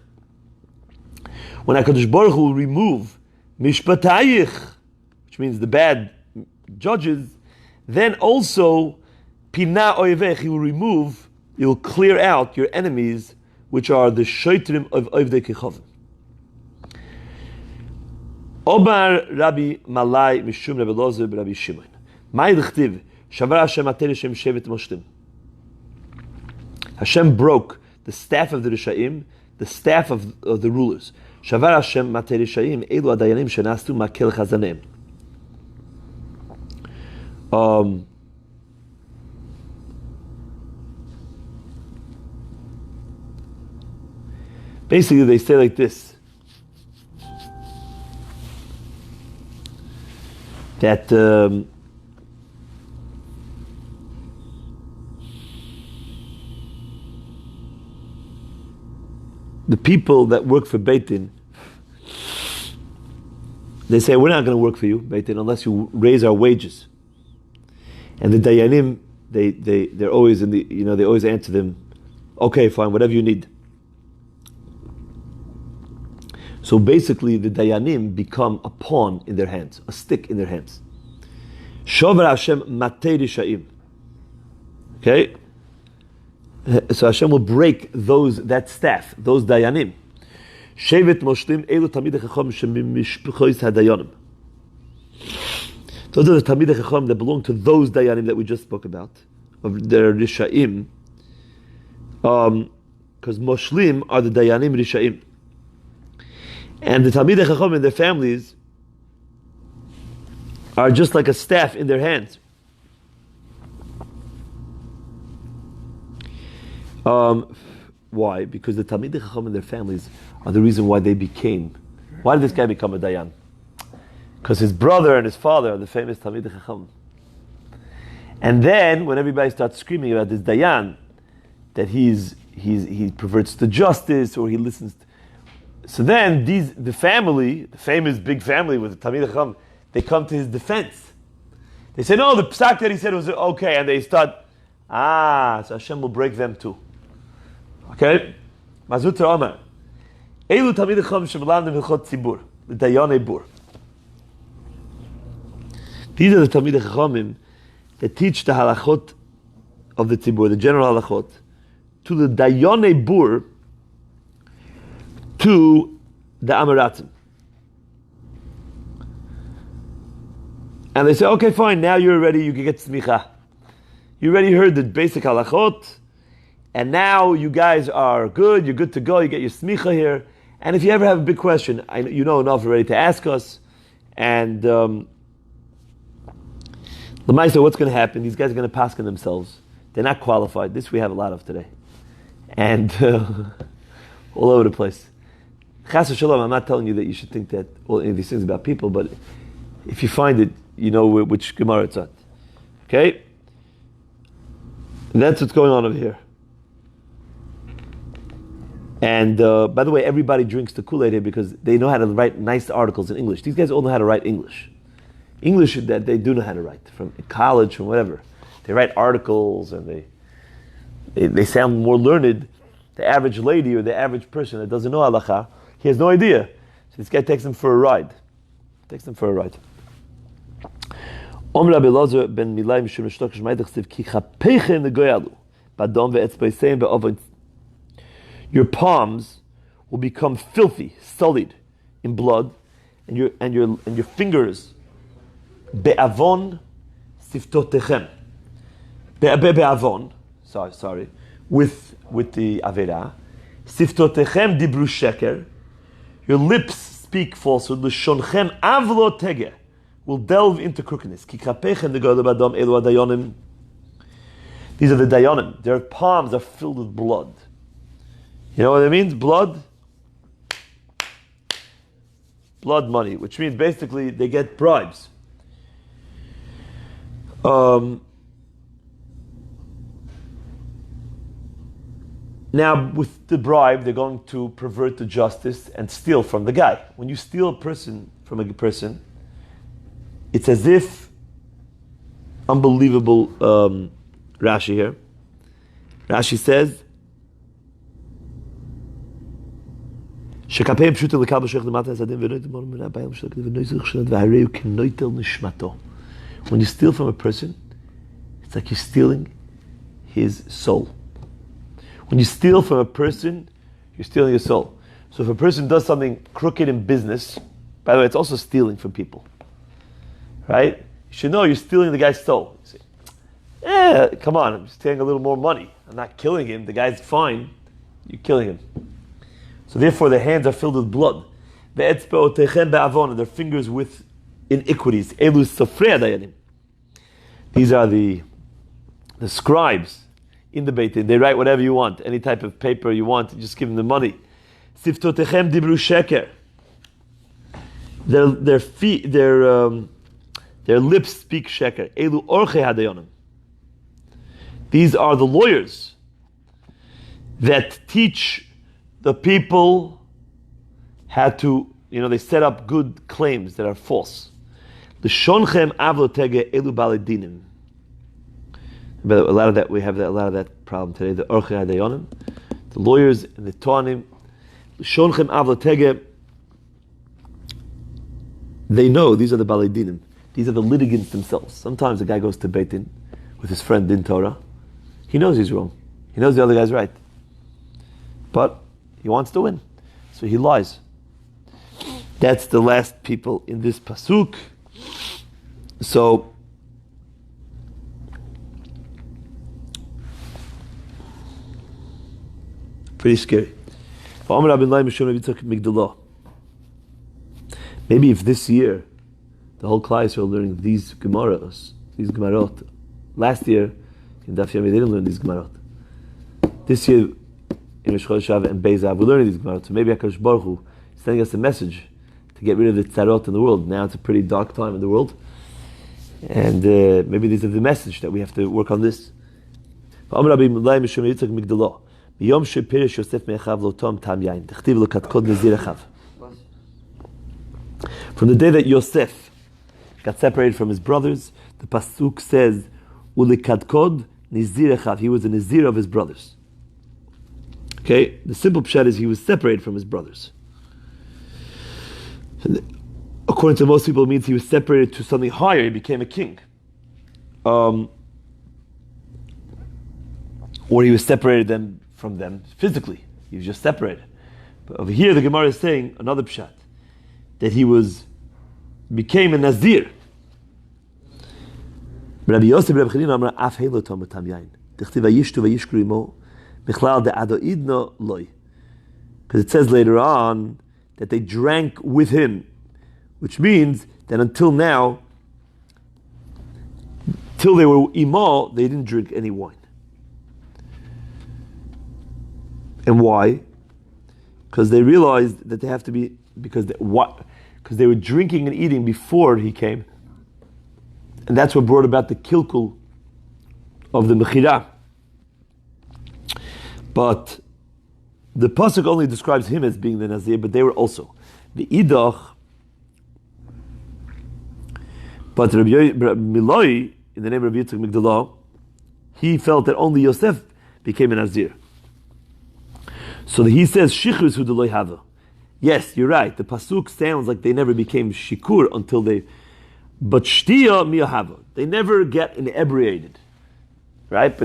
When HaKadosh Baruch Hu will remove mishpatayich, which means the bad judges, then also pina oyvech, he will remove, he will clear out your enemies, which are the shoitrim of Ovdei Kechavim. Obar Rabbi Malai Mishum Rabbi Lozer Rabbi Shimon. Ma'id chtiv shavar Hashem ater Hashem shevet moshtim. Hashem broke the staff of the Rishaim, the staff of the rulers. Shavar Hashem ater Rishaim elu adayanim shenastu makel chazanem. Basically, they say like this, that the people that work for Beit Din, they say, we're not going to work for you, Beit Din, unless you raise our wages. And the Dayanim, they're always in the, they always answer them, okay, fine, whatever you need. So basically, the Dayanim become a pawn in their hands, a stick in their hands. Shover Hashem matei rishaim. Okay? So Hashem will break that staff, those Dayanim. Shevet moshlim elu tamid chacham shemimishpechois hadayanim. Those are the Talmidei Chacham that belong to those Dayanim that we just spoke about, of their Rishaim. Because Moshlim are the Dayanim Rishaim. And the Talmidei Chacham and their families are just like a staff in their hands. Why? Because the Talmidei Chacham and their families are the reason why they became. Why did this guy become a Dayan? Because his brother and his father are the famous Talmidei Chacham. And then, when everybody starts screaming about this Dayan, that he perverts the justice, or he listens so then the family, the famous big family with the Talmidei Chacham, they come to his defense. They say, no, the psak that he said was okay, and they start, so Hashem will break them too. Okay? Mazutra Omer. Elu Talmidei Chacham shemelamdim hilchot tzibur, l'dayanei bur. These are the Talmidei Chachamim that teach the halachot of the tzibur, the general halachot, to the dayanei bur, to the Amaratim. And they say, okay, fine, now you're ready, you can get smicha. You already heard the basic halachot, and now you guys are good, you're good to go, you get your smicha here. And if you ever have a big question, you know enough already to ask us. And the Maisa, what's going to happen? These guys are going to paskin themselves. They're not qualified. This we have a lot of today. And all over the place. Chas v'shalom, I'm not telling you that you should think that all any of these things about people, but if you find it, you know which Gemara it's at. Okay? And that's what's going on over here. And by the way, everybody drinks the Kool-Aid here because they know how to write nice articles in English. These guys all know how to write English. English that they do know how to write, from college, from whatever. They write articles and they sound more learned. The average lady or the average person that doesn't know halacha, he has no idea. So this guy takes them for a ride. Om Rabbi Elazar ben Milai Mishum Shtok Shmaydach Siv Ki Chapechen Negoyalu Badom ve'etzbeiseim ve'ovon. Your palms will become filthy, sullied in blood, and your fingers be'avon siftotechem. Be'avon, sorry, with the avera. Siftotechem dibru sheker. Your lips speak falsehood. L'shonchem avlo tegeh. Will delve into crookedness. Ki kapechem negoyalu badom elu adayonim. These are the dayonim. Their palms are filled with blood. You know what it means? Blood money, which means basically they get bribes. Now, with the bribe, they're going to pervert the justice and steal from the guy. When you steal a person from a person, it's as if, unbelievable Rashi here. Rashi says, when you steal from a person, it's like you're stealing his soul. When you steal from a person, you're stealing his soul. So if a person does something crooked in business, by the way, it's also stealing from people. Right? You should know you're stealing the guy's soul. You say, come on, I'm just taking a little more money. I'm not killing him. The guy's fine. You're killing him. So therefore their hands are filled with blood. And their fingers with iniquities. These are the scribes in the Beit Din. They write whatever you want, any type of paper you want, you just give them the money. Siftotechem dibru sheker. Their lips speak sheker. Elu orche hadayonim. These are the lawyers that teach the people how to, they set up good claims that are false. The shonchem avlotege elu baledinim. But a lot of that, we have a lot of that problem today. The orche hadayonim, the lawyers and the toanim. The shonchem avlotege. They know these are the baledinim. These are the litigants themselves. Sometimes a guy goes to Beit Din with his friend Din Torah. He knows he's wrong. He knows the other guy's right. But he wants to win. So he lies. That's the last people in this pasuk. So pretty scary. Maybe if this year the whole class are learning these Gemarot. Last year in Daf Yomi they didn't learn these Gemarot. This year in Rosh Chodesh and Beis we're learning these Gemarot. So maybe HaKadosh Baruch Hu is sending us a message to get rid of the tzarot in the world. Now it's a pretty dark time in the world. And maybe these are the message that we have to work on this. From the day that Yosef got separated from his brothers, the pasuk says, "Ulikadkod nizir echav." He was a nizir of his brothers. Okay, the simple pshat is he was separated from his brothers. And according to most people, it means he was separated to something higher. He became a king. Or he was separated from them physically. He was just separated. But over here, the Gemara is saying another pshat, that he became a Nazir. Rabbi Yosef Rabbi Chanina Amar Af Helo Tom Tam Yain. Dichtiv Vayishtu Vayishkru Imo Michlal De Ado Idno Loy. Because it says later on that they drank with him, which means that until now, till they were Imo, they didn't drink any wine. And why? Because they realized that they have to be, because they were drinking and eating before he came. And that's what brought about the kilkul of the Mechirah. But the pasuk only describes him as being the Nazir, but they were also the Idach. But Rabbi Miloi, in the name of Rabbi Yitzchak Migdalah, he felt that only Yosef became a Nazir. So he says, Shichrus hu deloy hava. Yes, you're right. The pasuk sounds like they never became shikur until they. But shtiya miyahava. They never get inebriated, right?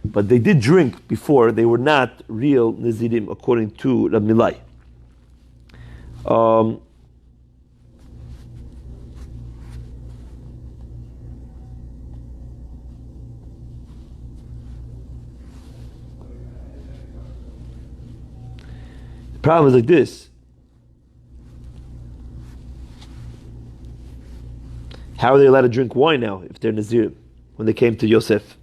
But they did drink before. They were not real Nazirim according to Rabbi Milai. The problem is like this. How are they allowed to drink wine now if they're Nazir when they came to Yosef?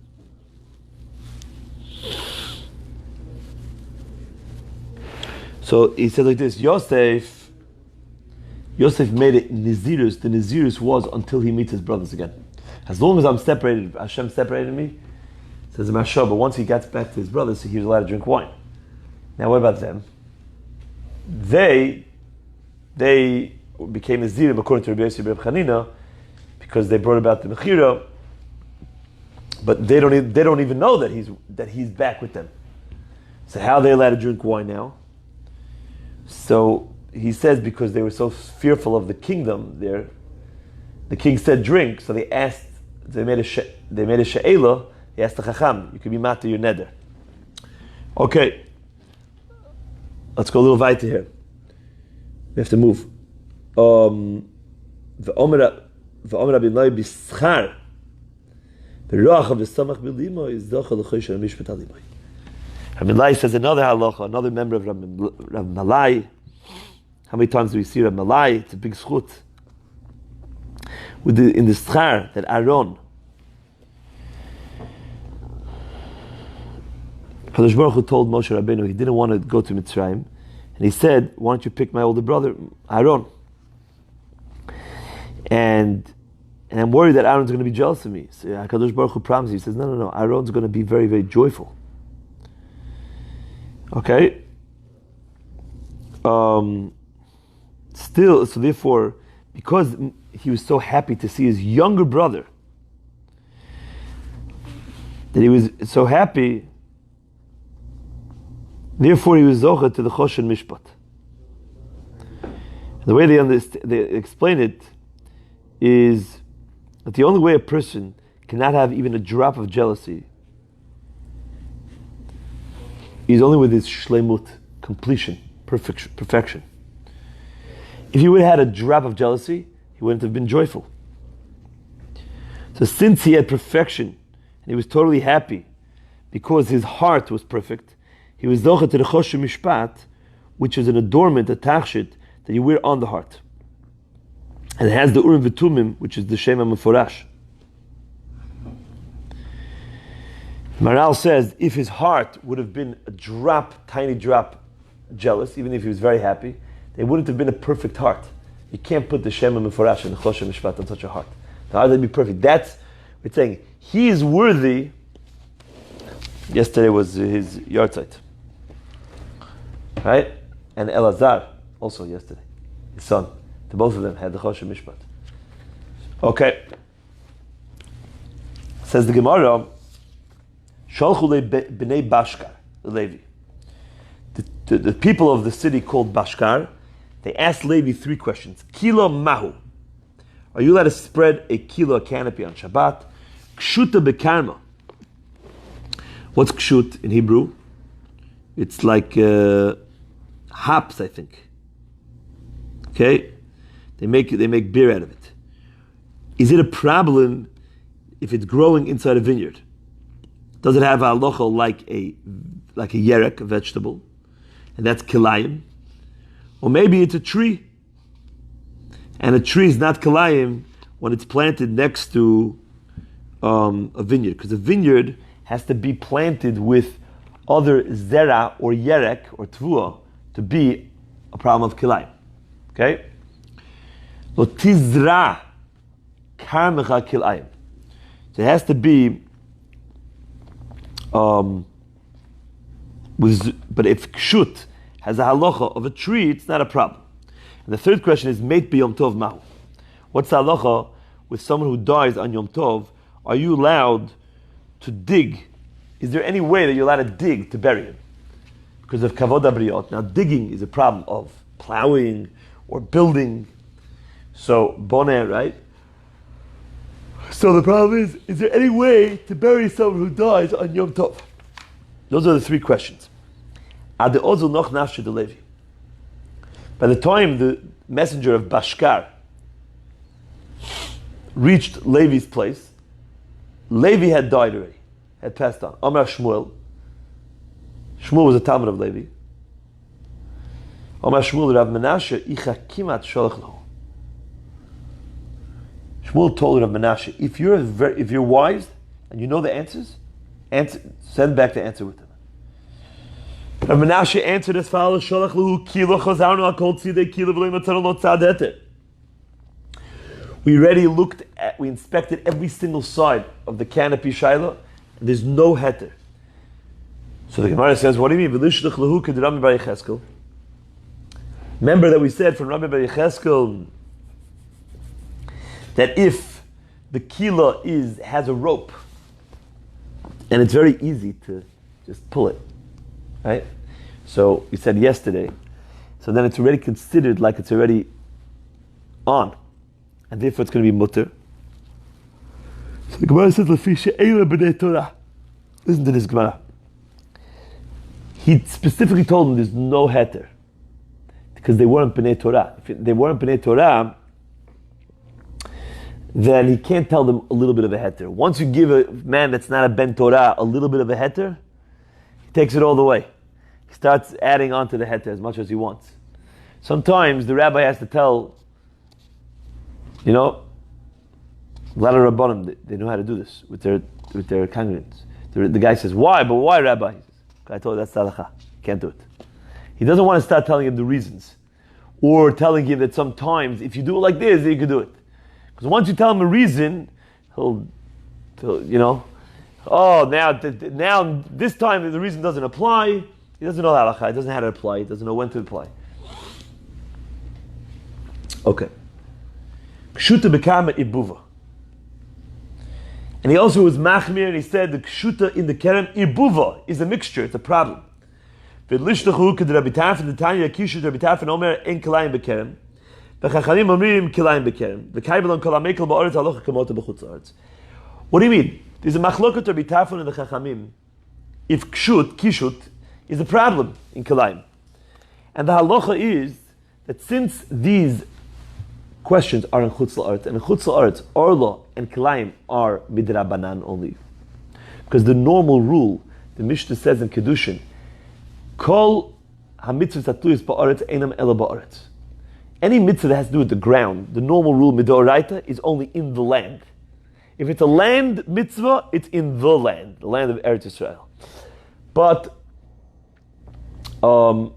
So he said like this, Yosef made it Nazirus. The Nazirus was until he meets his brothers again. As long as I'm separated, Hashem separated me, says the Mashah, but once he gets back to his brothers, he was allowed to drink wine. Now what about them? They became Nazirim according to Rabbi Yosef Rabbi Chanina, because they brought about the Mechira, but they don't even know that he's back with them. So how are they allowed to drink wine now? So he says because they were so fearful of the kingdom there, the king said drink. So they made a she'ela. He asked the Chacham, you can be mata your neder. Okay, let's go a little weiter here. We have to move. V'omer Rabbi Noi b'schar v'roach v'samach b'limo is docha l'chosh mishpat alimai. Rabbi Malai says another halacha, another member of Rabbi Malai. How many times do we see Rabbi Malai? It's a big schut. In the schar that Aaron, Kadosh Baruch Hu told Moshe Rabbeinu he didn't want to go to Mitzrayim, and he said, "Why don't you pick my older brother Aaron?" And I'm worried that Aaron's going to be jealous of me. So Kadosh Baruch Hu promised. He says, "No. Aaron's going to be very, very joyful." Okay. Still, so therefore, because he was so happy to see his younger brother, that he was so happy, therefore he was zocha to the choshen mishpat. The way they explain it is that the only way a person cannot have even a drop of jealousy is only with his shlemut, completion, perfection. If he would have had a drop of jealousy, he wouldn't have been joyful. So since he had perfection, and he was totally happy, because his heart was perfect, he was zocha to the choshen mishpat, which is an adornment, a tachshit, that you wear on the heart. And it has the Urim V'Tumim, which is the Shem HaMeforash. Maral says, if his heart would have been a tiny drop jealous, even if he was very happy, it wouldn't have been a perfect heart. You can't put the Shem HaMeforash and the Choshen Mishpat on such a heart. The heart would be perfect. That's, we're saying, he is worthy. Yesterday was his yahrzeit. Right? And Elazar, also yesterday, his son. The both of them had the Choshen Mishpat. Okay. Says the Gemara, Shalchu b'nei Bashkar, the Levi. the people of the city called Bashkar, they asked Levi 3 questions. Kilo mahu. Are you allowed to spread a kilo canopy on Shabbat? Kshuta bekarma. What's kshut in Hebrew? It's like hops, I think. Okay? They make beer out of it. Is it a problem if it's growing inside a vineyard? Does it have a halacha like a yerek, a vegetable? And that's kilayim. Or maybe it's a tree. And a tree is not kilayim when it's planted next to a vineyard. Because a vineyard has to be planted with other zera or yerek or tvua to be a problem of kilayim. Okay? Lo tizra karmecha kilayim. So it has to be but if kshut has a halacha of a tree, it's not a problem. And the third question is meit b'yom tov mahu. What's the halacha with someone who dies on Yom Tov? Are you allowed to dig? Is there any way that you're allowed to dig to bury him? Because of kavod habriot. Now digging is a problem of plowing or building. So boneh, right? So the problem is there any way to bury someone who dies on Yom Tov? Those are the 3 questions. By the time the messenger of Bashkar reached Levi's place, Levi had died already, had passed on. Amar Shmuel. Shmuel was a Talmud of Levi. Amar Shmuel Rav Menashe icha kimat sholach lahu. Shmuel told Rav Menashe, if you're wise and you know the answers, send back the answer with them. Rav Menashe answered as follows: Sholach lahu kilo chazarnu al kol tzidei kilo v'lo yimatzar lo tzad heter. We already we inspected every single side of the canopy shaila, and there's no heter. So the Gemara says, what do you mean? V'lishdach lahu k'derami bar Yecheskel. Remember that we said from Rabbi bar Yecheskel that if the kila has a rope, and it's very easy to just pull it, right? So we said yesterday, so then it's already considered like it's already on, and therefore it's going to be mutter. So the Gemara says, "Lefi she'ela b'nei Torah." Listen to this Gemara. He specifically told them there's no heter because they weren't b'nei Torah. If they weren't b'nei Torah, then he can't tell them a little bit of a heter. Once you give a man that's not a ben Torah a little bit of a heter, he takes it all the way. He starts adding on to the heter as much as he wants. Sometimes the rabbi has to tell, a lot of rabbanim, they know how to do this with their congregants. The guy says, why? But why, rabbi? He says, I told you that's halacha. Can't do it. He doesn't want to start telling him the reasons, or telling him that sometimes if you do it like this, you can do it. Because once you tell him a reason, now this time the reason doesn't apply. He doesn't know halacha. He doesn't know how to apply. He doesn't know when to apply. Okay. Kshuta bekama ibuva. And he also was machmir, and he said the kshuta in the kerem ibuva is a mixture. It's a problem. V'lishtachu k'd Rabbi Tarfon the Tanya Kishu Rabbi Tarfon Omer en kilayim bekerem. V'chachamim omrim kilayim bekerem. V'kaybelon kol hamekel ba'aretz halacha k'mota b'chutz haaretz. What do you mean? There's a machloket Rabbi Tarfon and the chachamim. If kishut is a problem in kilayim, and the halacha is that since these questions are in chutz la'aretz, and in chutz la'aretz, orla and kilayim are midrabanan only, because the normal rule, the Mishnah says in Kedushin, kol hamitzvah tatuyis ba'aretz einam ela ba'aretz. Any mitzvah that has to do with the ground, the normal rule midoraita is only in the land. If it's a land mitzvah, it's in the land of Eretz Yisrael. But so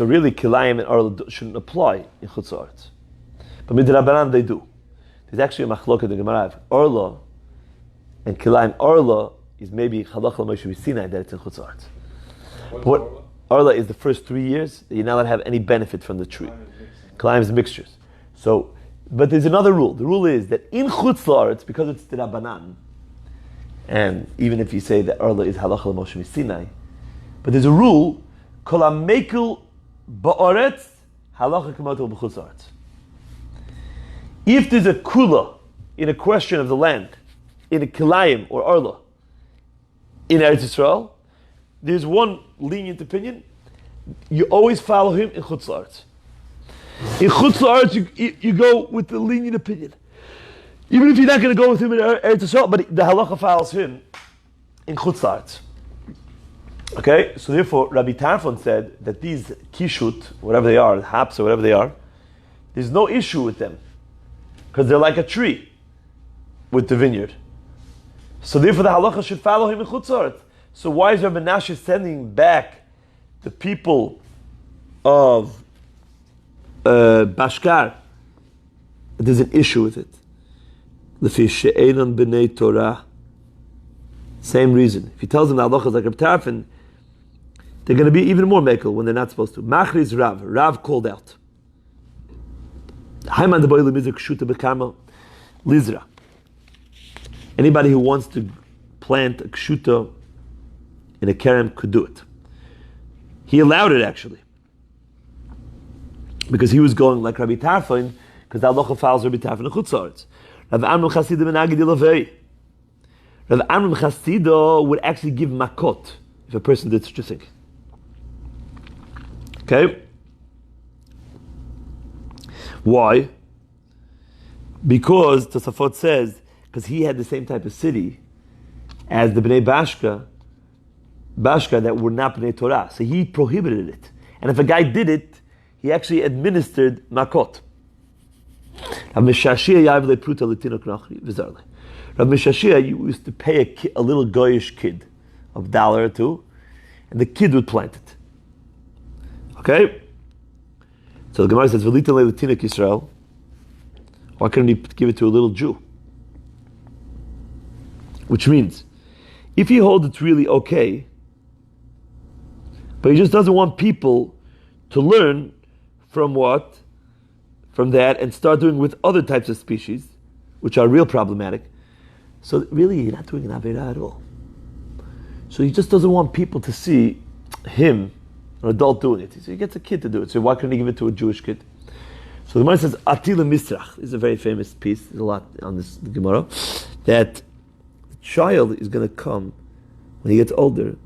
really kilayim and orla shouldn't apply in chutz la'aretz. But midrabanan they do. There's actually a machlok in the Gemara. Orla and kilayim. Orla is maybe chalach l'Moshe Sinai that it's in chutz la'aretz. What Orla is the first 3 years that you're not allowed to have any benefit from the tree. Kilayim is mixtures. So, but there's another rule. The rule is that in chutz la'aretz, because it's midrabanan, and even if you say that Orla is halacha l'Moshe Sinai, but there's a rule Kol hamekel ba'aretz halacha k'motel b'chutz haaretz. If there's a kula in a question of the land, in a kilayim or arla, in Eretz Yisrael, there's one lenient opinion. You always follow him in chutz la'aretz. In chutz la'aretz, you go with the lenient opinion. Even if you're not going to go with him in Eretz Yisrael, but the halacha follows him in chutz la'aretz. Okay, so therefore Rabbi Tarfon said that these kishut, whatever they are, haps or whatever they are, there's no issue with them because they're like a tree with the vineyard. So therefore the halacha should follow him in chutz la'aretz. So why is Rabbi Menashe sending back the people of Bashkar? There's an issue with it. Lefi she'enon b'nei Torah. Same reason. If he tells them the halacha is like Rabbi Tarfon, they're going to be even more mekel when they're not supposed to. Machriz Rav. Rav called out. Lizra. Anybody who wants to plant a kshuta in a kerem could do it. He allowed it actually. Because he was going like Rabbi Tarfon, because the halacha follows Rabbi Tarfon in chutz la'aretz. Rav Amram Chasidim and Agidi Lavei. Rav Amram Chasido would actually give makot if a person did such a thing. Okay? Why? Because Tosafot says, because he had the same type of city as the Bnei Bashka that were not Bnei Torah. So he prohibited it. And if a guy did it, he actually administered makot. Rav Mishashia used to pay a little goyish kid of $1 or $2, and the kid would plant it. Okay? So the Gemara says, "V'lita le'letinik Yisrael." Why couldn't he give it to a little Jew? Which means, if he holds it's really okay, but he just doesn't want people to learn from what? From that, and start doing with other types of species, which are real problematic. So really, you're not doing an Aveirah at all. So he just doesn't want people to see him, an adult, doing it. So he gets a kid to do it. So why couldn't he give it to a Jewish kid? So the Gemara says, Atila Misrach. This is a very famous piece. There's a lot on this Gemara. That the child is going to come, when he gets older,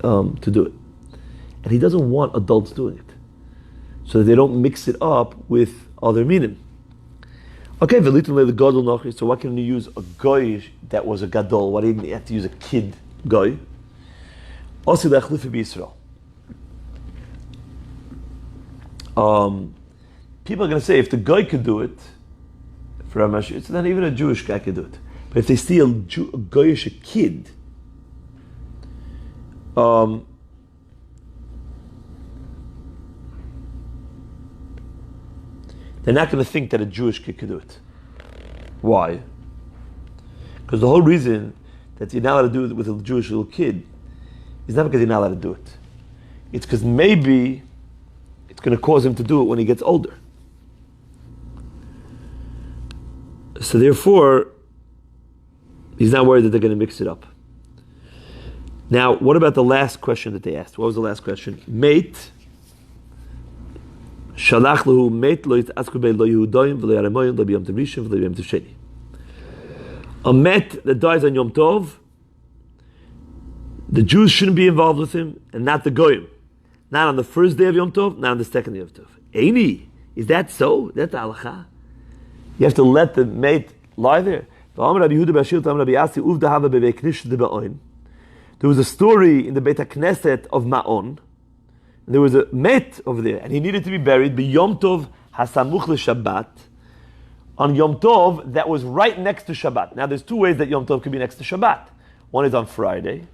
to do it. And he doesn't want adults doing it. So that they don't mix it up with other minim. Okay, so why can't you use a goy that was a gadol? Why didn't you have to use a kid goy? People are going to say, if the goy could do it, for Amash, it's not even a Jewish guy could do it. But if they see a goyish kid, they're not going to think that a Jewish kid could do it. Why? Because the whole reason that you're not allowed to do it with a Jewish little kid is not because you're not allowed to do it. It's because maybe it's going to cause him to do it when he gets older. So therefore, he's not worried that they're going to mix it up. Now, what about the last question that they asked? What was the last question? Mate. Shalach lehu mate lo yitzasku bei lo Yehudoyim v'lo Yaramoyim lo b'yom tov rishon v'lo b'yom tov sheni. A met that dies on Yom Tov, the Jews shouldn't be involved with him, and not the Goyim. Not on the first day of Yom Tov, not on the second day of Tov. Eini, is that so? That's the halacha. You have to let the mate lie there. There was a story in the Beit HaKnesset of Ma'on. There was a met over there, and he needed to be buried by Yom Tov hasamuch Shabbat, on Yom Tov that was right next to Shabbat. Now there's two ways that Yom Tov could be next to Shabbat. One is on Friday,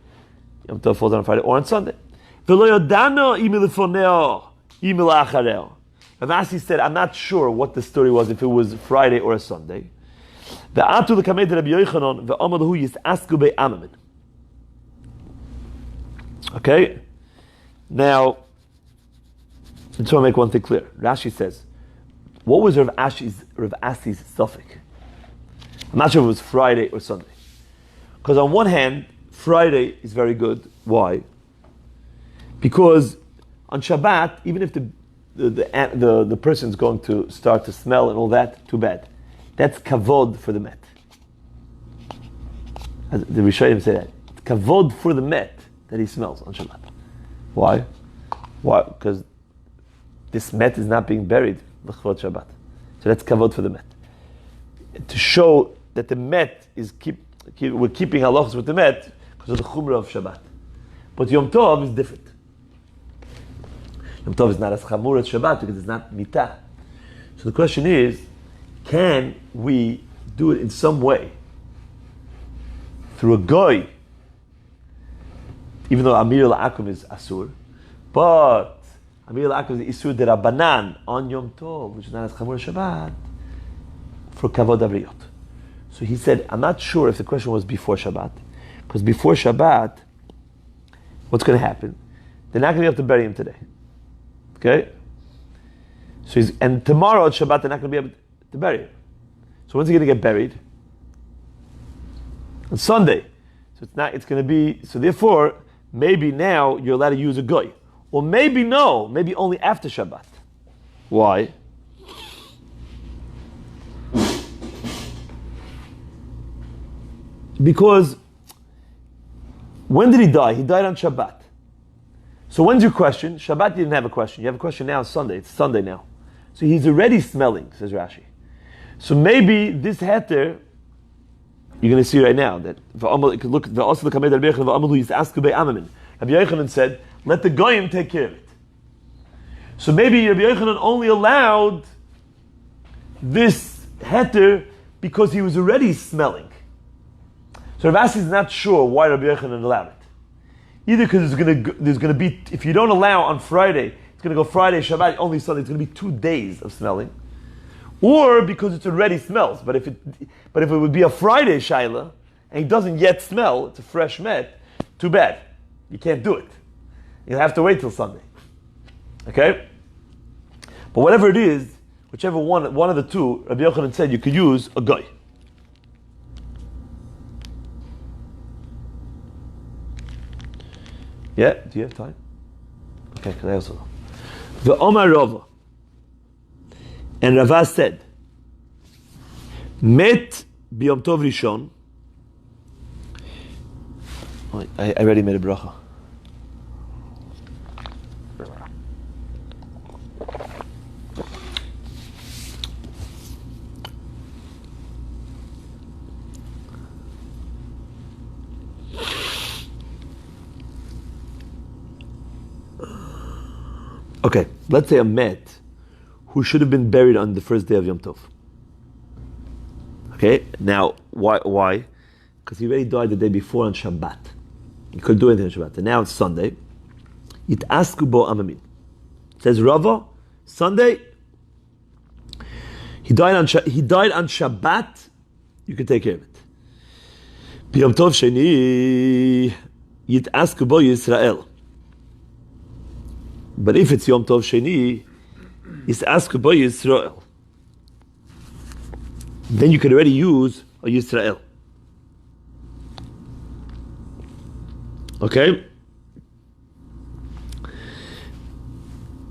Yom Tov falls on Friday, or on Sunday. Rav Asi said, I'm not sure what the story was, if it was Friday or a Sunday. Okay? Now, I just want to make one thing clear. Rashi says, what was Rav Asi's suffix? I'm not sure if it was Friday or Sunday. Because on one hand, Friday is very good. Why? Because on Shabbat, even if the person's going to start to smell and all that, too bad. That's kavod for the met. The Rishonim say that. It's kavod for the met that he smells on Shabbat. Why? Why? Because this met is not being buried l'chvod Shabbat. So that's kavod for the met. To show that the met is we're keeping halachos with the met because of the chumrah of Shabbat. But Yom Tov is different. Yom Tov is not as chamur as Shabbat because it's not mitah. So the question is, can we do it in some way through a goy, even though Amir al-Akum is asur, but Amir al-Akum is isur derabanan on Yom Tov, which is not as chamur as Shabbat, for kavod avriyot. So he said, I'm not sure if the question was before Shabbat, because before Shabbat, what's going to happen? They're not going to be able to bury him today. Okay? So and tomorrow at Shabbat, they're not going to be able to bury him. So when's he going to get buried? On Sunday. So it's going to be, so therefore, maybe now you're allowed to use a goy. Or maybe no, maybe only after Shabbat. Why? Because when did he die? He died on Shabbat. So when's your question? Shabbat you didn't have a question. You have a question now on Sunday. It's Sunday now. So he's already smelling, says Rashi. So maybe this heter, you're going to see right now that you could look also the Rabbi Yochanan said, let the goyim take care of it. So maybe Rabbi Yochanan only allowed this heter because he was already smelling. So Rav Asi is not sure why Rabbi Yochanan allowed it. Either because there's going to be, if you don't allow on Friday, it's going to go Friday, Shabbat, only Sunday. It's going to be 2 days of smelling, or because it already smells. But if it would be a Friday shaila and he doesn't yet smell, it's a fresh met. Too bad, you can't do it. You'll have to wait till Sunday. Okay, but whatever it is, whichever one of the two, Rabbi Yochanan said you could use a goy. Yeah, do you have time? Okay, because I also know. The Omar Rava and Rava said, Met biyom tov rishon. I already made a bracha. Okay, let's say a met who should have been buried on the first day of Yom Tov. Okay, now why? Because he already died the day before on Shabbat. He couldn't do anything on Shabbat. And now it's Sunday. Yitasku bo amamin. It says Rava, Sunday. He died on Shabbat. You can take care of it. B'Yom Tov Sheni Yitasku bo Yisrael. But if it's Yom Tov Sheni, it's asked by Yisrael. Then you can already use a Yisrael. Okay?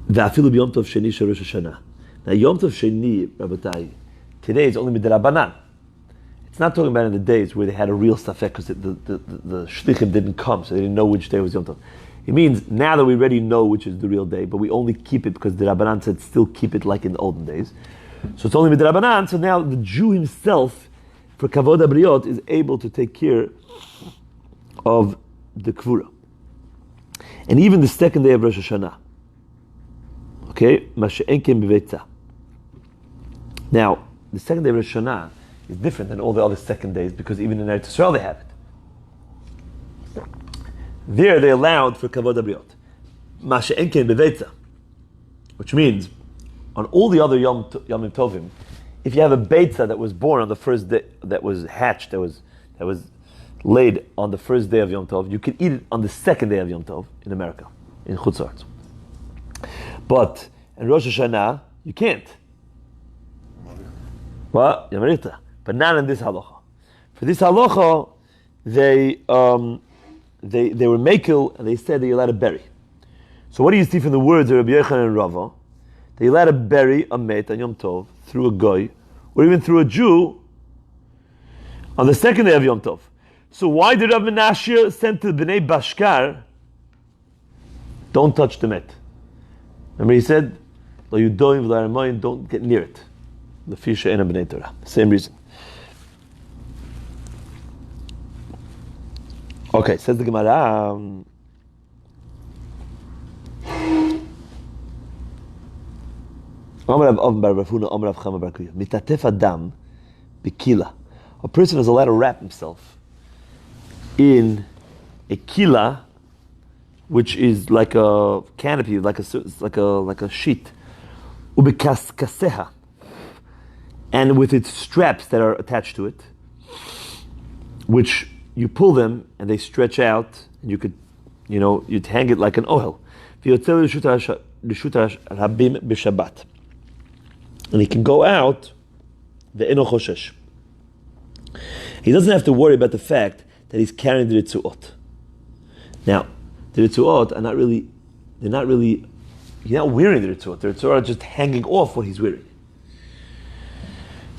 V'afilu b'Yom Tov Sheni shel Rosh Hashanah. Now Yom Tov Sheni, Rabbatai, today is only midrabanan. It's not talking about in the days where they had a real safek because the shlichim didn't come, so they didn't know which day was Yom Tov. It means now that we already know which is the real day, but we only keep it because the Rabbanan said still keep it like in the olden days. So it's only with the Rabbanan, so now the Jew himself, for Kavod HaBriot, is able to take care of the Kvura. And even the second day of Rosh Hashanah. Okay? Masha'enkem b'veitza. Now, the second day of Rosh Hashanah is different than all the other second days because even in Eretz Yisrael they have it. There they allowed for kavod abriot, masha'enken beveitza, which means on all the other Yom Tovim, if you have a beitza that was born on the first day, that was hatched, that was laid on the first day of Yom Tov, you can eat it on the second day of Yom Tov in America, in Chutz La'aretz. But in Rosh Hashanah, you can't. Well, Yamarita, but not in this halacha. For this halacha, they were mekel and they said that you're allowed to bury. So what do you see from the words of Rabbi Yochanan and Rava? That you're allowed to bury a met on Yom Tov through a goy, or even through a Jew on the second day of Yom Tov. So why did Rabbi Menashe send to the Bnei Bashkar, don't touch the met? Remember he said, Lo yudoim v'lo aramoyim, don't get near it. Lefi she'ena b'nei Torah. Same reason. Okay, says the Gemara. A person is allowed to wrap himself in a kila, which is like a canopy, like a sheet, ubikaseha, and with its straps that are attached to it, which you pull them and they stretch out, and you could, you'd hang it like an ohel. And he can go out the eno choshesh. He doesn't have to worry about the fact that he's carrying the ritzuot. Now, the ritzuot are not really, you're not wearing the ritzuot. The ritzuot are just hanging off what he's wearing.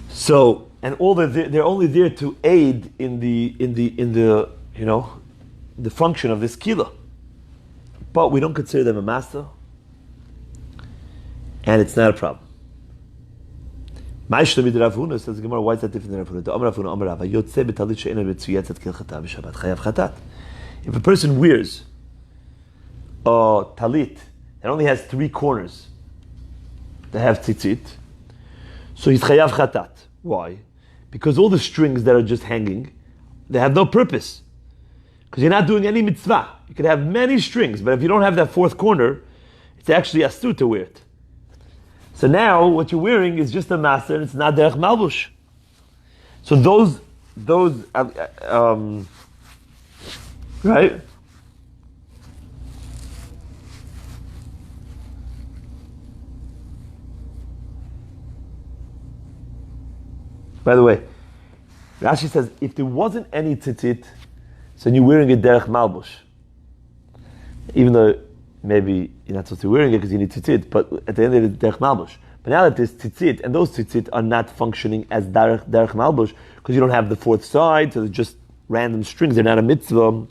So, and they're only there to aid in the function of this kila. But we don't consider them a master, and it's not a problem. Says the Gemara, why is that different than Rav Huna? If a person wears a talit that only has 3 corners that have tzitzit, so he's chayav chatat. Why? Because all the strings that are just hanging, they have no purpose. Because you're not doing any mitzvah. You could have many strings, but if you don't have that 4th corner, it's actually asur to wear it. So now what you're wearing is just a maser, and it's not derech malbush. So those, right? By the way, Rashi says if there wasn't any tzitzit, so you're wearing a derech malbush, even though maybe you're not supposed to be wearing it because you need tzitzit, but at the end of it, derech malbush. But now that there's tzitzit, and those tzitzit are not functioning as derech malbush because you don't have the 4th side, so they're just random strings. They're not a mitzvah.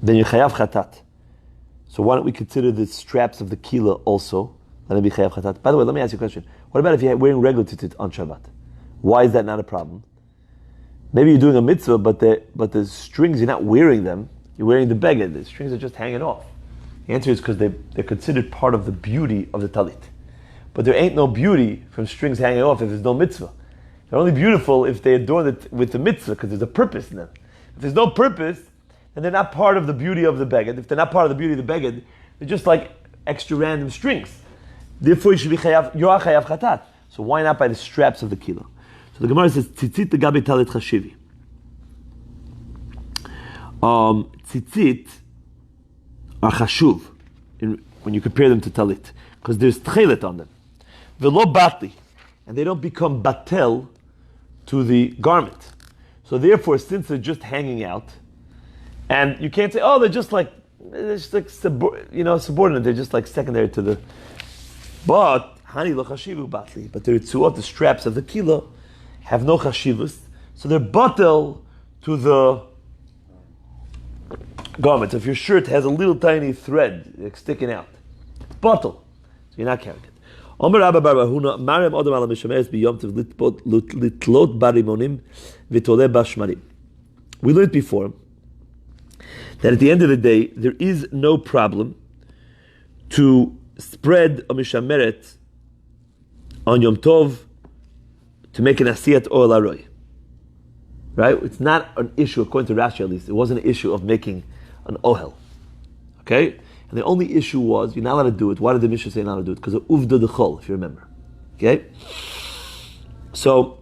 Then you chayav chatat. So why don't we consider the straps of the kila also? Let it be chayav chatat. By the way, let me ask you a question. What about if you're wearing regular tzitzit on Shabbat? Why is that not a problem? Maybe you're doing a mitzvah, but the strings, you're not wearing them. You're wearing the beged. The strings are just hanging off. The answer is because they're considered part of the beauty of the talit. But there ain't no beauty from strings hanging off if there's no mitzvah. They're only beautiful if they adorn it with the mitzvah because there's a purpose in them. If there's no purpose, and they're not part of the beauty of the beged. If they're not part of the beauty of the beged, they're just like extra random strings. Therefore, you should be chayav, you are chayav chatat. So why not by the straps of the kilo? So the Gemara says, tzitzit gabi talit chashivi. Tzitzit are chashuv when you compare them to talit, because there's tchelet on them. Velo batli, and they don't become batel to the garment. So therefore, since they're just hanging out, and you can't say, oh, they're just like subordinate. They're just like secondary to the. But hani lo chashivu batli. But the ritzuot, the straps of the kilo, have no chashivus, so they're batel to the garment. If your shirt has a little tiny thread like, sticking out, batel, so you're not carrying it. Omer Rabba Bar Huna Mariam Odom Ala Mishameres Biyom Tov Litlot Barimonim V'Toleh Bashmarim. We learned before that at the end of the day, there is no problem to spread a mishameret on Yom Tov to make an asiyat oil aroy. Right? It's not an issue, according to Rashi at least, it wasn't an issue of making an ohel. Okay? And the only issue was, you're not allowed to do it. Why did the Mishnah say not allowed to do it? Because of uvda dechol, if you remember. Okay? So,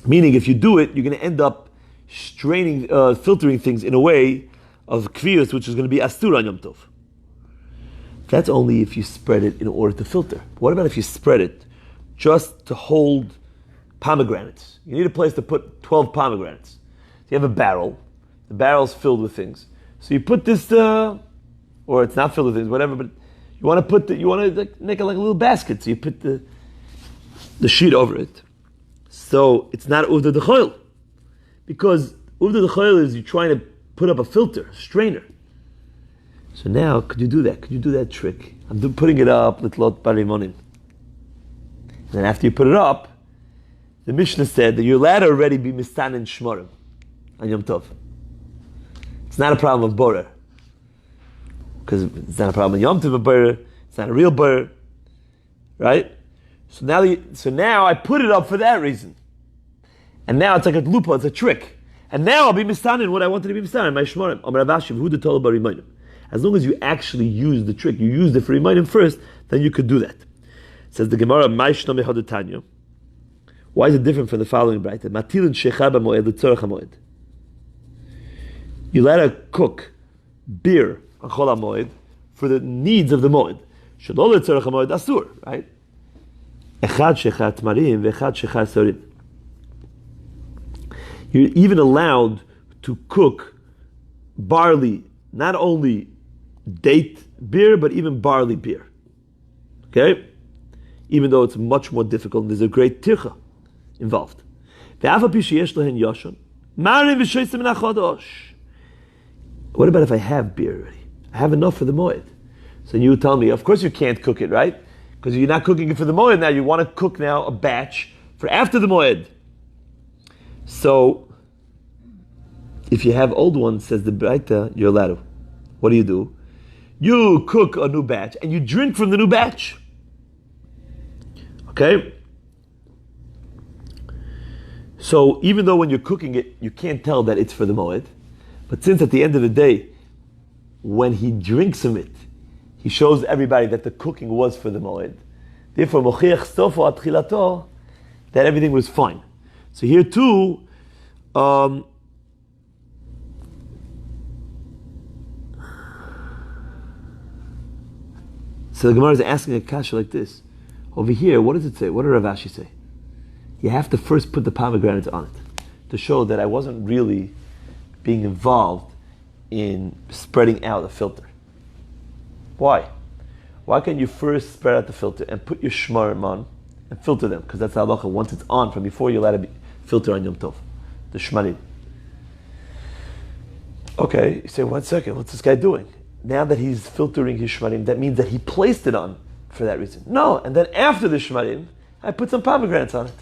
meaning if you do it, you're going to end up filtering things in a way of kviyos, which is going to be astur on Yom Tov. That's only if you spread it in order to filter. What about if you spread it just to hold pomegranates? You need a place to put 12 pomegranates. So you have a barrel. The barrel's filled with things. So you put this, or it's not filled with things, whatever, but you want to make it like a little basket. So you put the sheet over it. So it's not uvda d'choil. Because uvda d'choil is you're trying to put up a filter, a strainer. So now, could you do that? Could you do that trick? I'm putting it up, litlot barimonim. And then after you put it up, the Mishnah said that you're allowed to already be mistan and shmorim on Yom Tov. It's not a problem of borer. Because it's not a problem of Yom Tov of borer. It's not a real borer. Right? So now I put it up for that reason. And now it's like a loophole, it's a trick. And now I'll be mistan in what I wanted to be mistan in my shmorim. As long as you actually use the trick, you used it for Rimayim first, then you could do that. Says the Gemara, why is it different from the following brayta? You let her cook beer on Chol HaMoed for the needs of the Moed. Shelo letzorech HaMoed asur, right? Echad shechar tmarim ve'echad shechar sorim. You're even allowed to cook barley, not only date beer, but even barley beer. Okay? Even though it's much more difficult, there's a great tircha involved. What about if I have beer already? I have enough for the moed. So you tell me, of course you can't cook it, right? Because you're not cooking it for the moed now. You want to cook now a batch for after the moed. So, if you have old ones, says the Braita, you're allowed to. What do? You cook a new batch and you drink from the new batch. Okay? So even though when you're cooking it, you can't tell that it's for the moed, but since at the end of the day, when he drinks from it, he shows everybody that the cooking was for the moed. Therefore, mochiach stofo atchilato, that everything was fine. So here too, so the Gemara is asking a kasha like this. Over here, what does it say? What did Rav Ashi say? You have to first put the pomegranates on it to show that I wasn't really being involved in spreading out a filter. Why? Why can't you first spread out the filter and put your shmarim on and filter them? Because that's the halacha. Once it's on, from before, you're allowed to filter on Yom Tov, the shmarim. Okay, you say, 1 second, what's this guy doing? Now that he's filtering his shmarim, that means that he placed it on for that reason. No, and then after the shmarim, I put some pomegranates on it.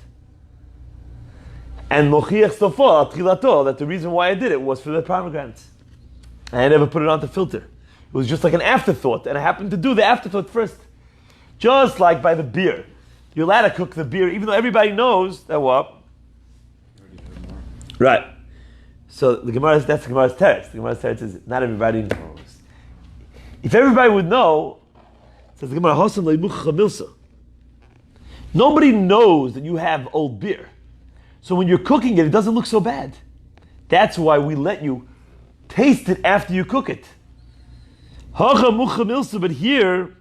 And mochiach stofo atchilato, that the reason why I did it was for the pomegranates. I never put it on to filter. It was just like an afterthought, and I happened to do the afterthought first. Just like by the beer. You're allowed to cook the beer, even though everybody knows that what? Right. So that's the Gemara's teretz. The Gemara's teretz is not everybody knows. If everybody would know, says the Gemara, Hosan leimucha milsa. Nobody knows that you have old beer. So when you're cooking it, it doesn't look so bad. That's why we let you taste it after you cook it. But here,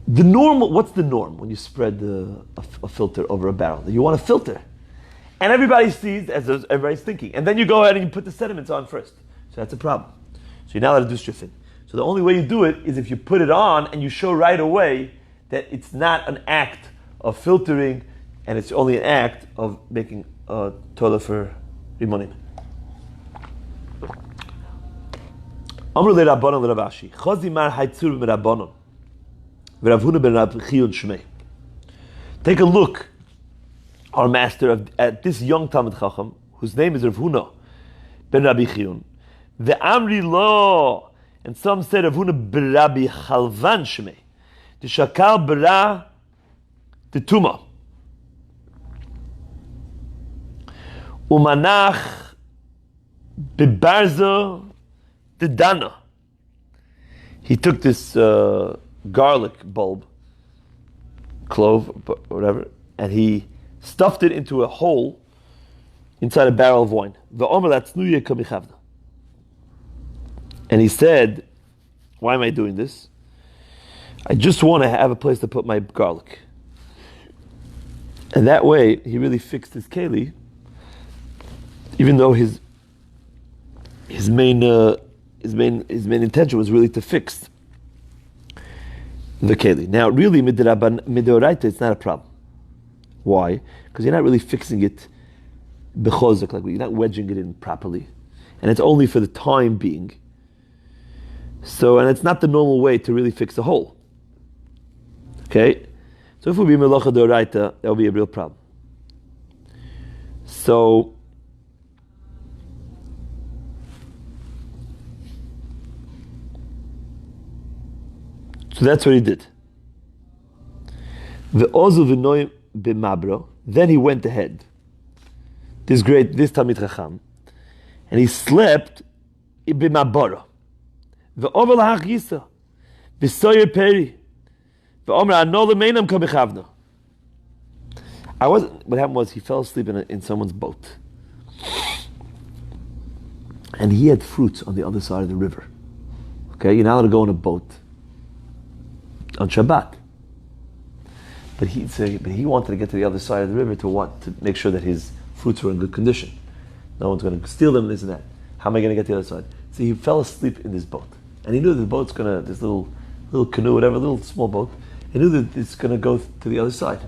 what's the norm when you spread a filter over a barrel? You want to filter. And everybody sees, as everybody's thinking. And then you go ahead and you put the sediments on first. So that's a problem. So you're not allowed to do shifting. So the only way you do it is if you put it on and you show right away that it's not an act of filtering and it's only an act of making a tola for rimonim. Amr le Rabbanon le Rav Ashi. Chazi mar haitzur ben Rabbanon. V'Rav Huna ben Rab Chiyun Shmei. Take a look, our master, at this young Talmid Chacham, whose name is Rav Huna ben Rabbi Chiyun. The Amri Lo, and some said Rav Huna ben Rabbi Chalvan Shmei. The Shakal Bara the Tuma. Umanach bebarzo the Dana. He took this garlic bulb, clove, whatever, and he stuffed it into a hole inside a barrel of wine. The Omer Latznuye Kamichavda. And he said, why am I doing this? I just want to have a place to put my garlic. And that way, he really fixed his keli, even though his main intention was really to fix the keli. Now, really, midoraita, it's not a problem. Why? Because you're not really fixing it bechozek, like you're not wedging it in properly, and it's only for the time being. So, and it's not the normal way to really fix a hole. Okay, so if it would be melacha doraita, that would be a real problem. So that's what he did. The ozu v'noim b'mabro. Then he went ahead. This Talmid Chacham, and he slept b'maboro. V'over lahach yisa, v'soyer peri, v'omer anol meinam kabichavna. What happened was he fell asleep in someone's boat, and he had fruits on the other side of the river. Okay, you're not allowed to go on a boat on Shabbat. But he wanted to get to the other side of the river to make sure that his fruits were in good condition. No one's going to steal them, this and that. How am I going to get to the other side? So he fell asleep in this boat. And he knew that the boat's going to, this little canoe, whatever, little small boat, he knew that it's going to go to the other side.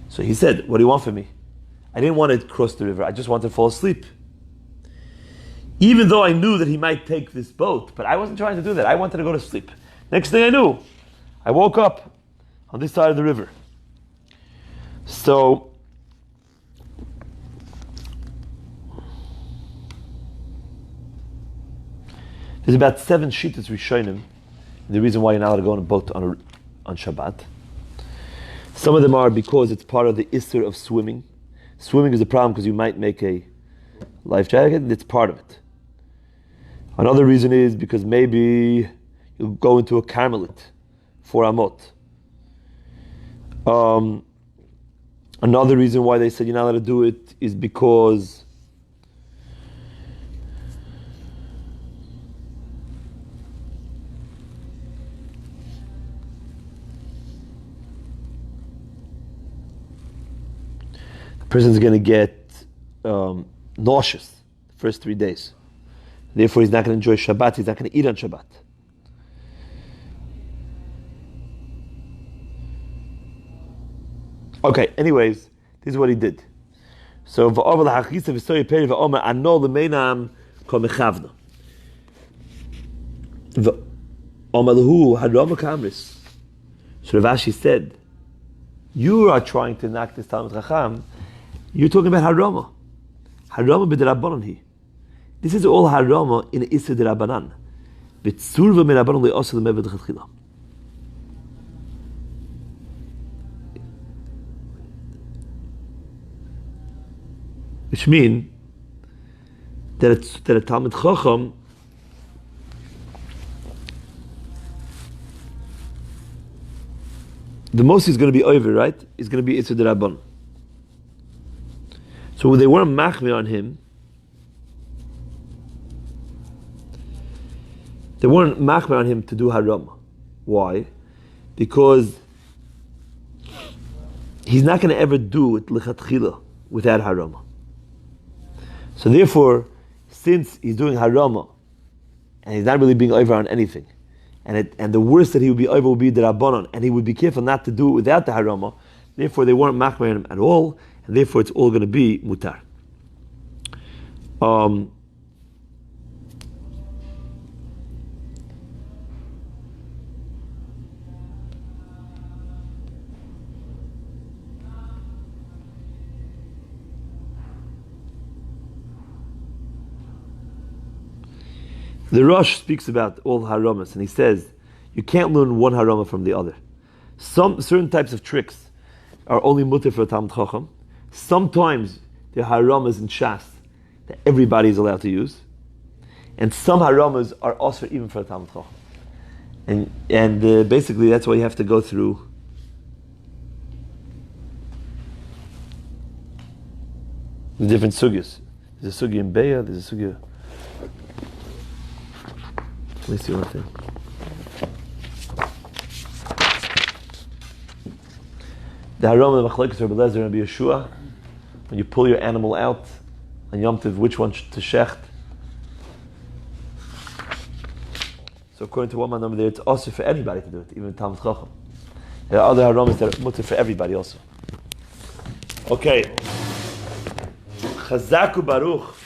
So he said, what do you want from me? I didn't want to cross the river, I just wanted to fall asleep. Even though I knew that he might take this boat, but I wasn't trying to do that, I wanted to go to sleep. Next thing I knew, I woke up on this side of the river. So, there's about 7 shittas rishonim. The reason why you're not allowed to go on a boat on Shabbat. Some of them are because it's part of the issur of swimming. Swimming is a problem because you might make a life jacket, and it's part of it. Another reason is because maybe you'll go into a Carmelit for Amot. Another reason why they said you're not allowed to do it is because the person's going to get nauseous the first 3 days. Therefore, he's not going to enjoy Shabbat, he's not going to eat on Shabbat. Okay, anyways, this is what he did. So, so Ravashi said, you are trying to knock this Talmid Chacham, you're talking about Harama. Harama b'derabbanan hi. This is all Harama in Issa derabbanan. B'tzurva merabbanan le'osa l'meved l'chatchila. Which means that a Talmid Chacham the most is going to be over, right? It's going to be Issa derabbanan. So when they weren't machmir on him, they weren't machmir on him to do Harama. Why? Because he's not going to ever do it l'chatchila without Harama. So therefore, since he's doing Harama, and he's not really being over on anything, and the worst that he would be over would be the Rabbanon, and he would be careful not to do it without the Harama, therefore they weren't machmir on him at all, and therefore it's all going to be mutar. The Rosh speaks about all haramas, and he says you can't learn one harama from the other. Some certain types of tricks are only mutar for a Talmid Chacham. Sometimes there are haramas in Shas that everybody is allowed to use, and some haramas are also even for a Talmid Chacham. And basically that's why you have to go through the different sugyas. There's a sugya in Beya, there's a sugya. Let me see one thing. The haram of the machlekes Rabbi Lezer and Rabbi Yeshua, when you pull your animal out on Yom Tov, which one to shecht? So according to one man over there, it's also for anybody to do it, even Talmud Chacham. There are other haramis that are mutter for everybody also. Okay. Chazaku Baruch.